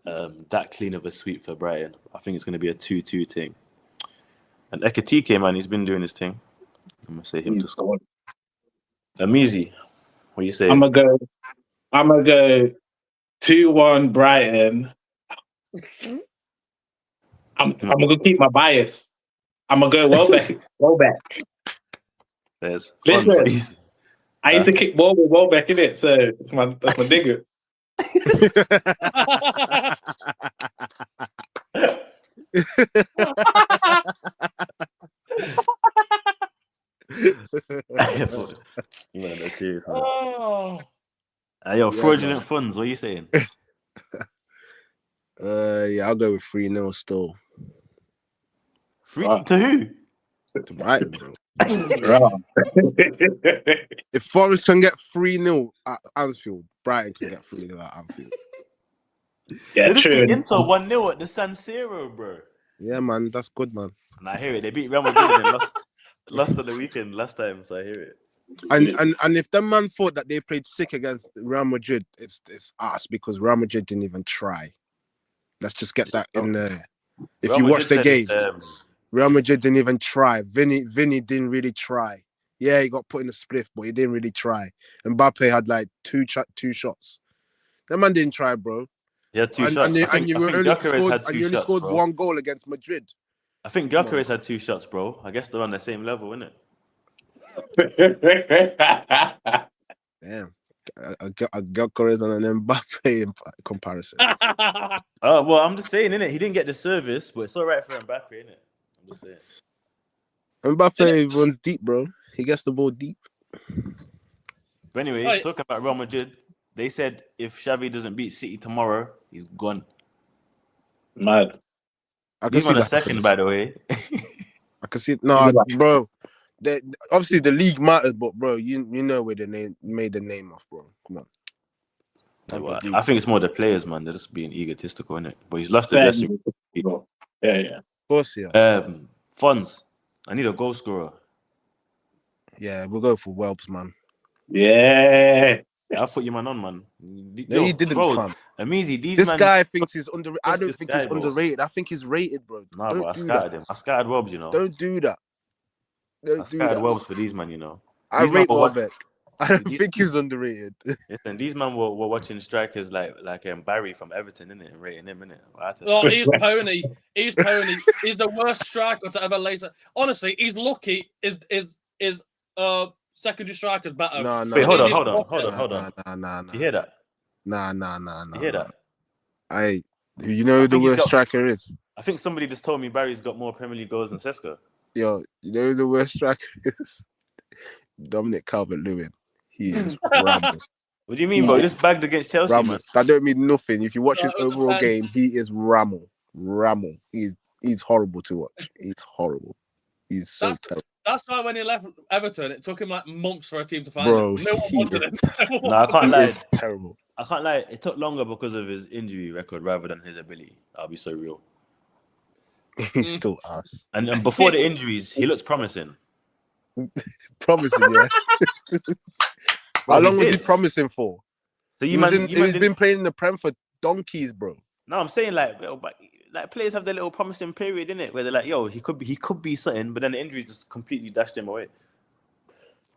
that clean of a sweep for Brighton. I think it's going to be a 2-2 thing. And Ekatike, man, he's been doing his thing. I'm going to say him to score. Amizi, what you say? I'm gonna go 2-1 Brighton. I'm gonna keep my bias. I'm gonna go Welbeck. There's Listen, I used to kick ball with Welbeck in it, so that's my nigga. Man, that's serious, man. Oh. Yo, fraudulent funds, what are you saying? Yeah, I'll go with 3-0 still. To who? To Brighton, bro. Right. If Forest can get 3-0 at Anfield, Brighton can get 3-0 at Anfield. Yeah, They just true. beat Inter 1-0 at the San Siro, bro. Yeah, man, that's good, man. And I hear it. They beat Real Madrid and lost on the weekend last time, so I hear it. And if the man thought that they played sick against Real Madrid, it's us because Real Madrid didn't even try. Let's just get that in there. If Real you Madrid watch the said games, it's, Real Madrid didn't even try. Vinny didn't really try. Yeah, he got put in a spliff, but he didn't really try. Mbappe had like two shots. That man didn't try, bro. He had two shots. And you only scored bro. 1 goal against Madrid. I think Gyökeres had 2 shots, bro. I guess they're on the same level, innit? Damn. A Gyökeres and an Mbappe in comparison. Oh, well, I'm just saying, innit? He didn't get the service, but it's all right for Mbappe, innit? I'm just saying. Mbappe runs deep, bro. He gets the ball deep. But anyway, talking about Real Madrid, they said if Xavi doesn't beat City tomorrow, he's gone. Mad. I can He's see on a that second, by the way. I can see. No, bro. obviously the league matters, but bro, you know where the name made the name off, bro. Come on. Yeah, well, I think it's more the players, man. They're just being egotistical, innit? But he's lost the Yeah, dressing. yeah. Of course, yeah. Funds. I need a goal scorer. Yeah, we'll go for Welbs, man. Yeah. I'll put you man on, man. No, you didn't, fam. Amizi, these This man. guy thinks he's under. I don't this think guy, he's bro. underrated. I think he's rated, bro. Nah, Don't bro, I do scattered that. him. I scattered Welbs, you know. Don't do that. I scattered Welbs for these man, you know. I These man rate were Welbeck. I don't think he's underrated. Listen, these man were watching strikers like Barry from Everton, innit, and rating him, innit. Oh, he's pony. He's pony. He's the worst striker to ever later. Honestly, he's lucky. Is secondary strikers better? No. Wait, hold on. Nah. You hear that? Nah. You hear that? You know who the worst striker is? I think somebody just told me Barry's got more Premier League goals than Sesko. Yo, you know who the worst striker is? Dominic Calvert-Lewin. He is ramos. What do you mean, bro? This bagged against Chelsea, man. That don't mean nothing. If you watch his overall game, he is Ramo. He's horrible to watch. He's horrible. He's so terrible. That's why when he left Everton, it took him like months for a team to find him. No one wanted him. No, I can't lie. Terrible. I can't lie. It took longer because of his injury record rather than his ability. I'll be so real. He's still ass. And before the injuries, he looks promising. Promising, yeah. How long was he promising for? So he's been playing in the Prem for donkeys, bro. No, I'm saying like players have their little promising period, innit? Where they're like, yo, he could be something, but then the injuries just completely dashed him away.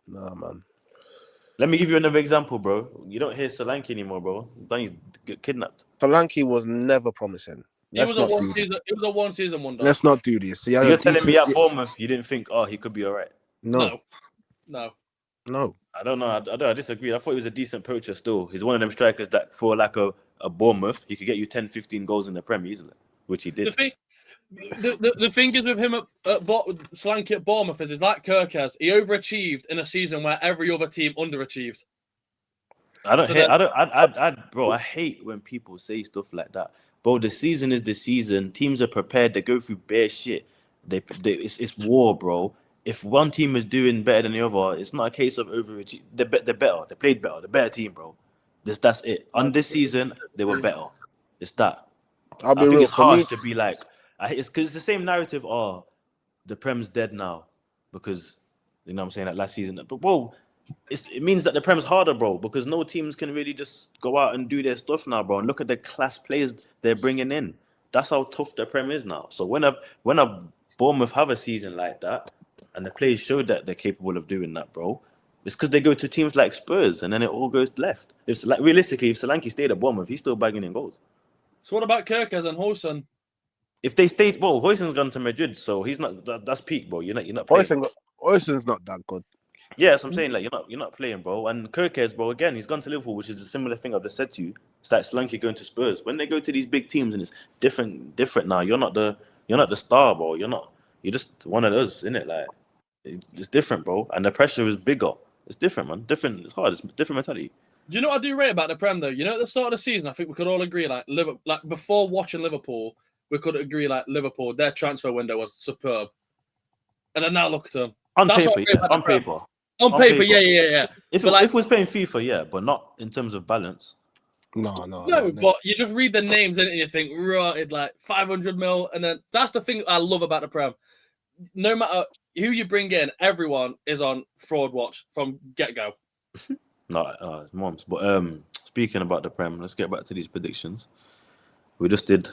Nah, man. Let me give you another example, bro. You don't hear Solanke anymore, bro. Donny's get kidnapped. Solanke was never promising. It was a one season wonder. Let's not do this. See, you're telling me at Bournemouth you didn't think, he could be all right? No. I don't know. I disagree. I thought he was a decent poacher still. He's one of them strikers that for like a Bournemouth, he could get you 10, 15 goals in the Prem easily, which he did. The thing is with him at Solanke at Bournemouth is like Kirkes. He overachieved in a season where every other team underachieved. I hate when people say stuff like that. Bro, the season is the season. Teams are prepared. They go through bare shit. It's war, bro. If one team is doing better than the other, it's not a case of overachieving. They're better. They played better. The better team, bro. That's it. On this season, they were better. It's that. I think it's harsh to be like, it's because it's the same narrative. Oh, the Prem's dead now because you know what I'm saying, like last season. But bro, it means that the Prem's harder, bro, because no teams can really just go out and do their stuff now, bro. And look at the class players they're bringing in. That's how tough the Prem is now. So when a Bournemouth have a season like that, and the players show that they're capable of doing that, bro, it's because they go to teams like Spurs, and then it all goes left. If realistically, if Solanke stayed at Bournemouth, he's still bagging in goals. So what about Kirkes and Hoyson? If they stayed, well, Hoyson's gone to Madrid, so he's not. That's peak, bro. You're not playing. Hoyson's not that good. Yeah, that's what I'm saying. Like you're not playing, bro. And Kirkes, bro, again, he's gone to Liverpool, which is a similar thing I've just said to you. It's like Solanke going to Spurs. When they go to these big teams and it's different now. You're not the star, bro. You're just one of those, innit? Like it's different, bro. And the pressure is bigger. It's different, man. Different. It's hard. It's a different mentality. Do you know what I do rate about the Prem though? You know, at the start of the season, I think we could all agree, like before watching Liverpool, we could agree like Liverpool, their transfer window was superb. And then now look at them. On paper. On paper, yeah. If it was playing FIFA, yeah, but not in terms of balance. No, but you just read the names in it and you think, right, like 500 mil, and then that's the thing I love about the Prem. No matter who you bring in, everyone is on fraud watch from get-go. No, moms. But speaking about the Prem, let's get back to these predictions. We just did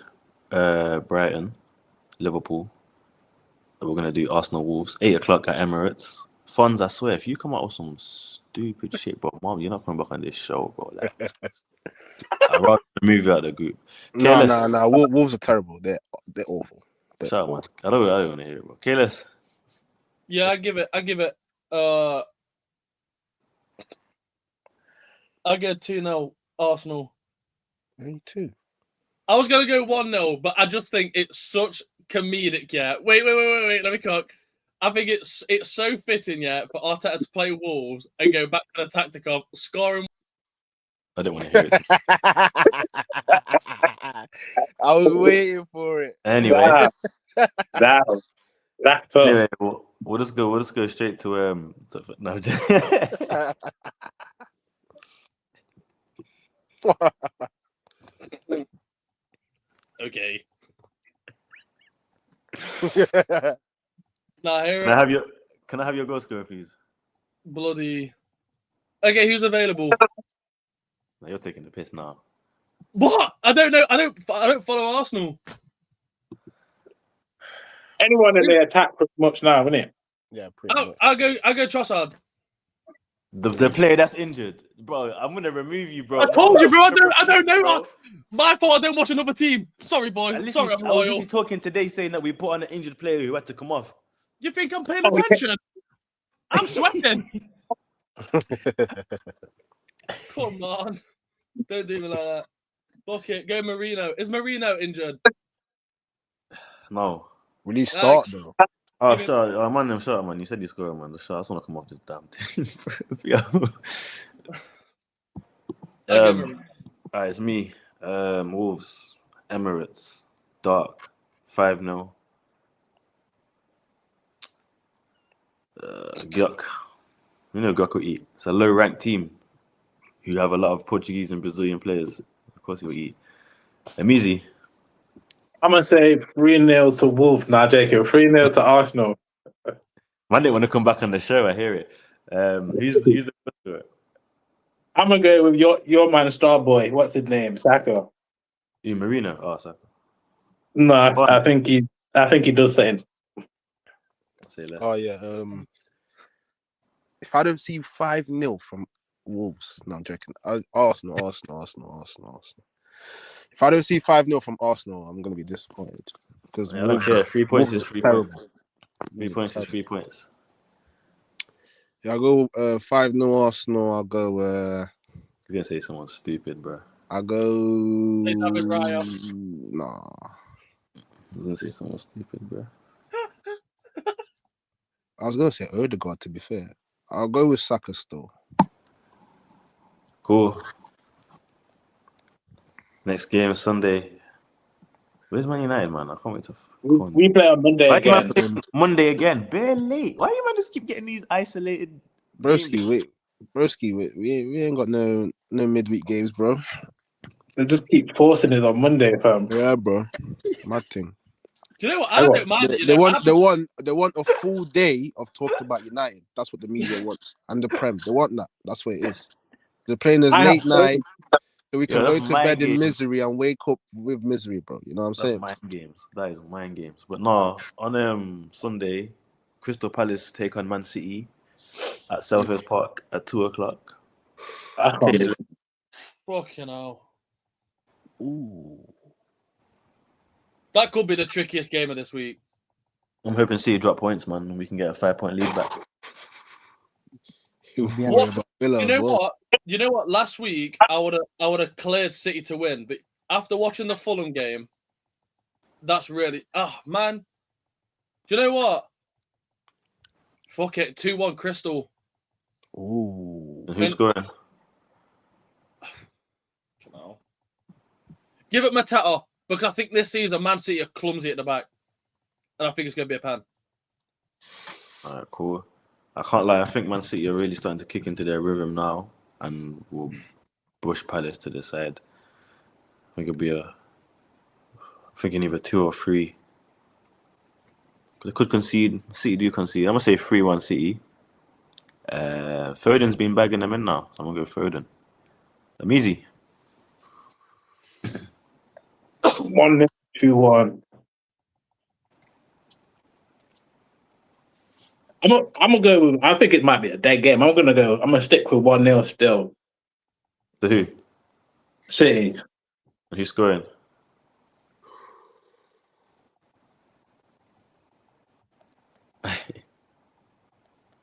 Brighton, Liverpool. We're gonna do Arsenal, Wolves, 8:00 at Emirates. Funds, I swear, if you come out with some stupid shit, bro, mom, you're not coming back on this show, bro. Like, I'd rather move you out of the group. No. Wolves are terrible. They're awful. Shut up, man. I don't want to hear it, bro. Careless. Yeah, I give it. I get 2-0 Arsenal. Me too. I was gonna go 1-0, but I just think it's such comedic. Yeah. Wait. Let me cook. I think it's so fitting, yeah, for Arteta to play Wolves and go back to the tactic of scoring. I don't want to hear it. I was waiting for it. Anyway, that's perfect. anyway, We'll just go straight to no. Okay. Nah, here Can I have your goal scorer, please? bloody. Okay, who's available? No, you're taking the piss now. What? I don't know. I don't follow Arsenal. Anyone in the attack pretty much now, isn't it? Yeah, pretty much. I'll go Trossard. The player that's injured, bro. I'm gonna remove you, bro. I told you, bro. I don't know. Bro. My fault. I don't watch another team. Sorry, boy. I Sorry, I'm was loyal. literally talking today saying that we put on an injured player who had to come off. You think I'm paying attention? I'm sweating. Come on. Don't do me like that. Fuck it. Go Marino. Is Marino injured? No. Will he start Thanks. though? Oh, shut up, man. Shut up, man. You said you scored, man. Shut up. I just want to come off this damn thing. Yo. I'll go Marino. All right, it's me. Wolves, Emirates, Dark, 5-0. Guk. You know Guk will eat. It's a low-ranked team who have a lot of Portuguese and Brazilian players. Of course he'll eat. Amizi. I'm going to say 3-0 to Wolves. Nah, JK. 3-0 to Arsenal. Man didn't want to come back on the show. I hear it. Who's the first to it? I'm going to go with your man, Starboy. What's his name? Saka. You, Marino. Oh, Saka. No, I think he does something. I'll say less. Oh yeah. If I don't see 5-0 from Wolves, no, I'm joking. Arsenal. If I don't see 5-0 from Arsenal, I'm gonna be disappointed because I don't care. 3 points is 3 points. terrible. 3 points is 3 points. Yeah, I'll go 5-0 Arsenal. I'll go. You're gonna say someone stupid, bro. I'll go. Say David Raya. Nah. You're gonna say someone stupid, bro. I was gonna say Odegaard. To be fair, I'll go with Saka still. Cool. Next game Sunday. Where's Man United, man? I can't wait to. We play on Monday Why again. you man Monday again? Bare late. Why you man just keep getting these isolated? Broski, we ain't got no midweek games, bro. They just keep forcing it on Monday, fam. Yeah, bro. Mad thing. Do you know what? I don't mind it. They want a full day of talking about United. That's what the media wants. And the Prem. They want that. That's what it is. They're playing us late night so we can go to bed in misery and wake up with misery, bro. You know what I'm saying? Mind games. That is mind games. But no, on Sunday, Crystal Palace take on Man City at Selhurst Park at 2:00. Fucking hell. Ooh. That could be the trickiest game of this week. I'm hoping City drop points, man, and we can get a 5-point lead back. What? You know what? You know what? Last week I would have cleared City to win, but after watching the Fulham game, that's really man. Do you know what? Fuck it, 2-1 Crystal. Ooh. And who's scoring? Give it Mateta, because I think this season Man City are clumsy at the back, and I think it's going to be a pan. All right, cool. I can't lie. I think Man City are really starting to kick into their rhythm now, and will push Palace to the side. I think it'll be I'm thinking either 2 or 3. They could concede. City do concede. I'm gonna say 3-1 City. Foden's been bagging them in now, so I'm gonna go Foden. I'm easy. 1-2-1. I'm gonna go with, I think it might be a dead game. I'm gonna stick with 1-0 still. To who? City. And who's scoring?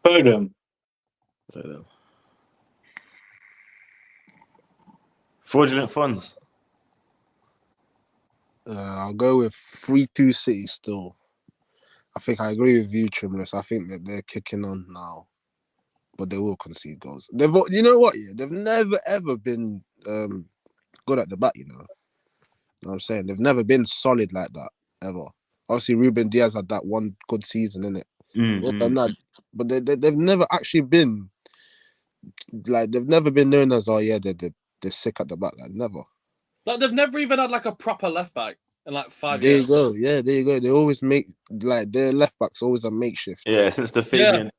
Foden. Fraudulent funds. I'll go with 3-2 City still. I think I agree with you, Trimless. I think that they're kicking on now, but they will concede goals. You know what? Yeah, they've never ever been good at the back. You know what I'm saying? They've never been solid like that ever. Obviously, Ruben Diaz had that one good season, innit? Well done, lad. But they've never actually been like they've never been known as they're sick at the back. Like never. Like they've never even had like a proper left back in like 5 There years. you go. Yeah, there you go. They always make like their left backs always a makeshift. Yeah, since the Fabian.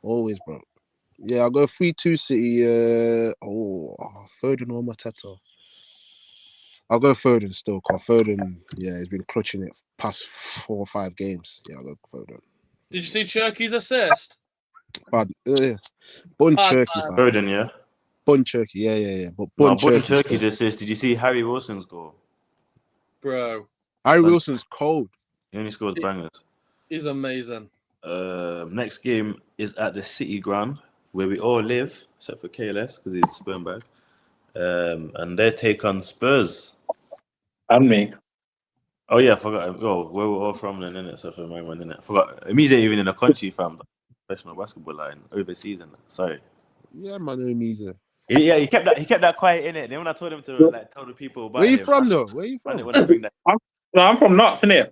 Always, bro. Yeah, I'll go 3-2 City. Foden or Mateta. I'll go Foden still, because Foden, he's been clutching it past 4 or 5 games. Yeah, I'll go Foden. Did you see Cherky's assist? Bun Turkey, Foden, yeah. Bun Turkey, yeah. But Bun Turkey Turkey's assist. Did you see Harry Wilson's goal? Bro. Harry Wilson's cold. He only scores bangers. He's amazing. Next game is at the City ground, where we all live, except for KLS, because he's sperm bag. And they take on Spurs. And me. Oh yeah, I forgot. Oh, where we're all from then, innit? So for my one, innit? Forgot. He's even in the country, fam. Professional basketball line overseas, and sorry. Yeah, man, Misa. Yeah, he kept that quiet in it. Then when I told him to like tell the people about Where you from though? Where you from? When I bring that, I'm from Knots, innit?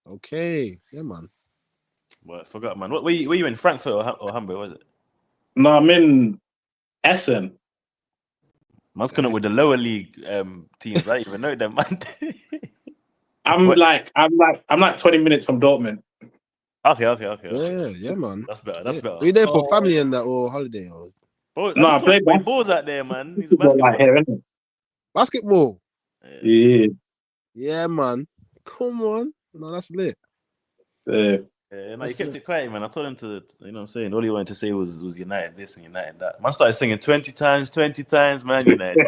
Okay, yeah, man. well, I forgot, man. Were you in Frankfurt or Hamburg? Was it? No, I'm in Essen. Man's coming up with the lower league teams. I didn't even know them, man. I'm like 20 minutes from Dortmund. Okay. Yeah, man. That's better. That's better. Are you there for family and that or holiday or Bro, No, I played balls out there, man. He's a basketball. Like here, innit? basketball? Yeah. Yeah, man. Come on. No, that's lit. Yeah, no, he kept it quiet, man. I told him to, you know what I'm saying? All he wanted to say was United this and United that. Man started singing 20 times, man, United.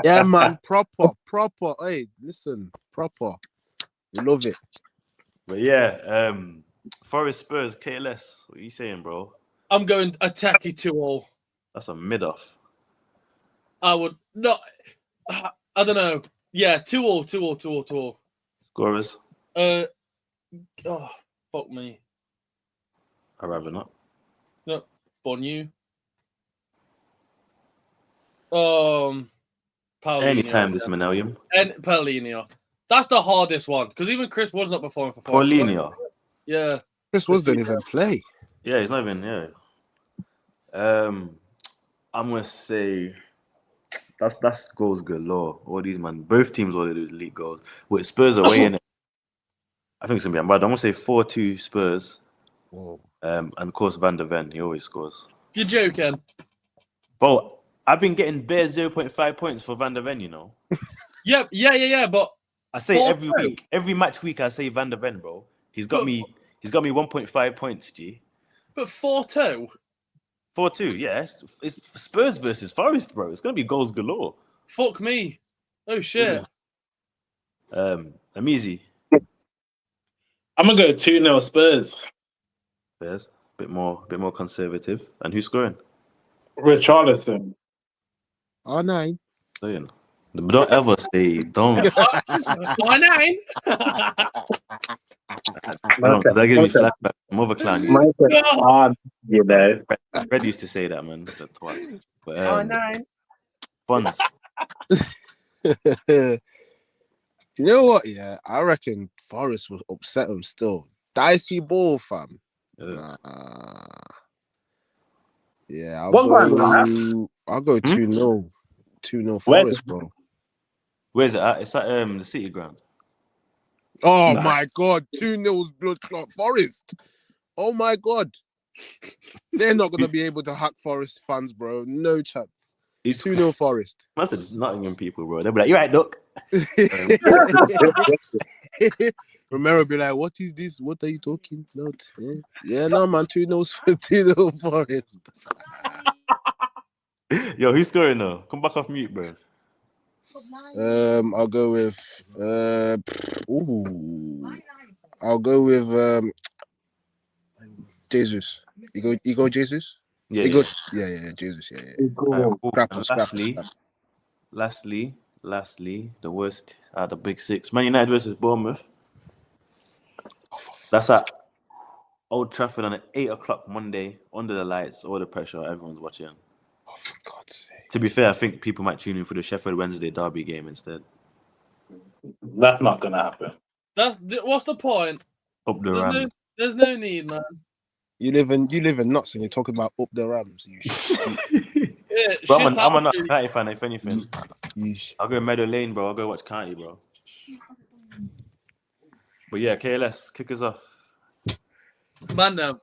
Yeah, man. Proper. Hey, listen. Proper. We love it. But yeah, Forest Spurs, KLS. What are you saying, bro? I'm going attacky 2-all. That's a mid-off. I would not. I don't know. Yeah, 2-all. Scorers? Oh, fuck me. I'd rather not. No, Bonu. Paulinho. Anytime this Manelium. And Paulinho. That's the hardest one because even Chris was not performing for Paulinho. Yeah. Chris was don't even play. Yeah, he's not even, I'm going to say that's goals galore. All these, man. Both teams all they do is league goals. With Spurs away in it. I think it's going to be bad. I'm going to say 4-2 Spurs. Whoa. And of course, Van der Ven, he always scores. You're joking. Bro, I've been getting bare 0.5 points for Van der Ven, you know. Yeah. But I say every week, every match week, I say Van der Ven, bro. He's got me 1.5 points, G. But 4-2? 4-2, yeah. It's Spurs versus Forest, bro. It's going to be goals galore. Fuck me. Oh, shit. I'm easy. I'm going to go 2-0 Spurs. Spurs, a bit more conservative. And who's scoring? Richarlison. R9. Saying. Don't ever say don't. Why 9? Because that gives me flashback. I'm over clown. You know. Red used to say that, man. The twat. But, Why 9? Buns. You know what? Yeah, I reckon Forest will upset him still. Dicey ball, fam. Yeah, I'll go 2-0. 2-0 Forest, bro. Where's it at? It's at the City ground. Oh my God, 2-0 blood clot Forest. Oh my God. They're not gonna be able to hack Forest fans, bro. No chance. It's 2-0 Forest. That's the Nottingham people, bro. They'll be like, "You're right, Doc." Romero be like, "What is this? What are you talking about?" Yeah, no, man. 2-0 Forest. Yo, who's scoring now? Come back off mute, bro. I'll go with I'll go with Jesus. You go Jesus? Yeah, Yeah, Jesus, yeah. Cool. Scrap. Lastly, the worst out of the big six. Man United versus Bournemouth. That's at Old Trafford on an 8 o'clock Monday, under the lights, all the pressure, everyone's watching. Oh, for God's sake. To be fair, I think people might tune in for the Sheffield Wednesday derby game instead. That's not going to happen. What's the point? Up the Rams. There's no need, man. You live in nuts and you're talking about up the Rams. You Yeah, Bro, shit I'm a out, Notts really. County fan, if anything. yeesh. I'll go Meadow Lane, bro. I'll go watch County, bro. But yeah, KLS, kick us off. Man, them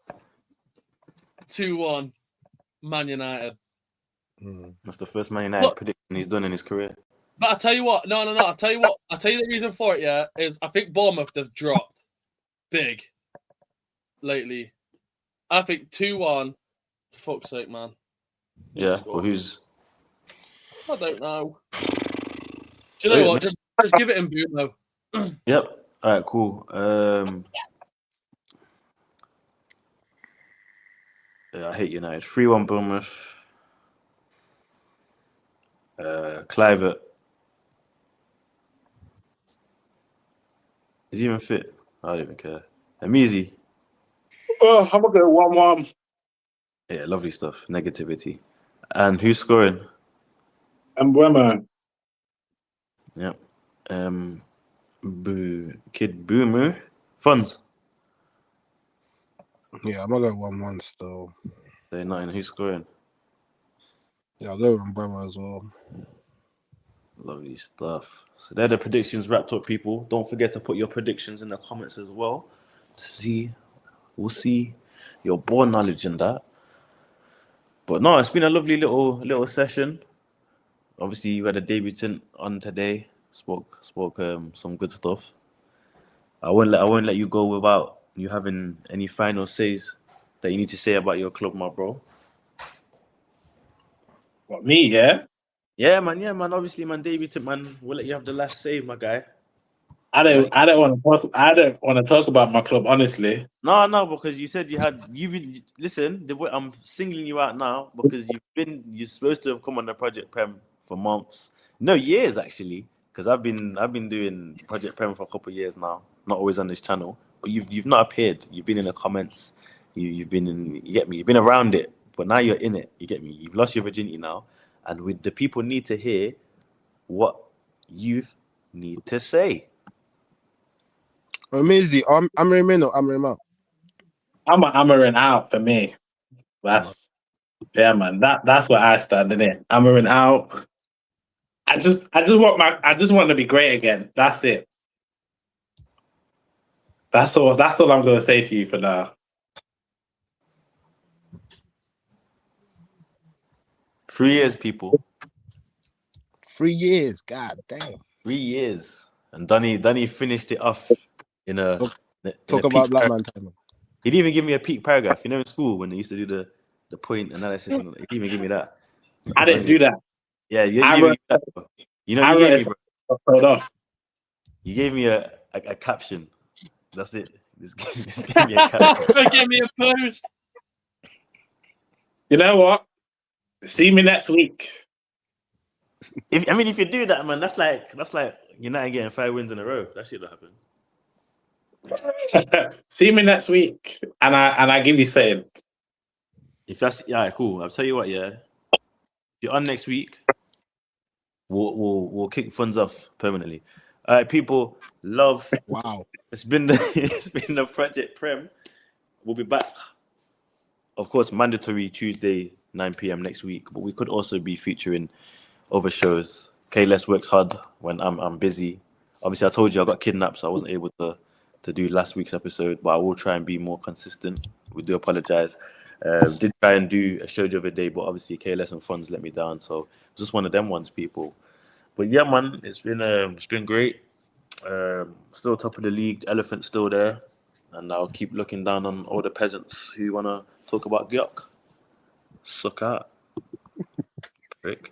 2-1, Man United. That's the first Man United Look. prediction he's done in his career. But I tell you what, no. I tell you what. I tell you the reason for it. Yeah, is I think Bournemouth have dropped big lately. I think 2-1. Fuck's sake, man. Yeah, well, who's... I don't know. Do you know what? Just give it in Bruno. Yep. All right, cool. Yeah, I hate United. 3-1 Bournemouth. Clivert. Is he even fit? I don't even care. Amizi. Oh, I'm gonna go 1-1. Yeah, lovely stuff. Negativity. And who's scoring? Mbeumo. Yep. Kid Boomer. Funds. Yeah, I'm gonna go 1-1 still. Say nothing. Who's scoring? Yeah, I'll go with Mbeumo as well. Lovely stuff. So they're the predictions wrapped up, people. Don't forget to put your predictions in the comments as well. We'll see your ball knowledge in that. But no, it's been a lovely little session. Obviously, you had a debutant on today. Spoke some good stuff. I won't let you go without you having any final says that you need to say about your club, my bro. What, me, yeah? Yeah, man. Obviously, man, debutant, man. We'll let you have the last say, my guy. I don't want to talk about my club, honestly. No, because you said listen. The way I'm singling you out now because you're supposed to have come on the Project Prem for months, no, years actually. Because I've been doing Project Prem for a couple of years now, not always on this channel. But you've not appeared. You've been in the comments. You get me. You've been around it, but now you're in it. You get me. You've lost your virginity now, and the people need to hear what you need to say. Amazing. Amorim in or Amorim out? I'm an Amorim out for me. That's man. That's what I stand in it. Amorim out. I just want to be great again. That's it. That's all I'm gonna say to you for now. 3 years, people. 3 years. God damn. 3 years. And Dunny finished it off in a Talk a about peak Black Man time. He didn't even give me a peak paragraph. You know, in school when they used to do the point analysis, and he didn't even give me that. I didn't do that. Yeah, you didn't give me that. Bro. You know, you gave me, bro. You gave me a caption. That's it. Just give me a caption. Give me a post. You know what? See me next week. If you do that, man, that's like United getting 5 wins in a row. That shit will happen. See me next week, and I give you saying. If that's cool. I'll tell you what, yeah. If you're on next week, we'll kick funds off permanently. All right, people. Love. Wow. It's been the Project Prem. We'll be back. Of course, mandatory Tuesday 9 p.m. next week, but we could also be featuring other shows. KLS works hard when I'm busy. Obviously, I told you I got kidnapped, so I wasn't able to do last week's episode, but I will try and be more consistent. We do apologize. Did try and do a show the other day, but obviously KLS and funds let me down, so it's just one of them ones, people. But yeah, man, it's been great. Still top of the league. The elephant's still there, and I'll keep looking down on all the peasants who wanna talk about Gyok. Suck out, prick.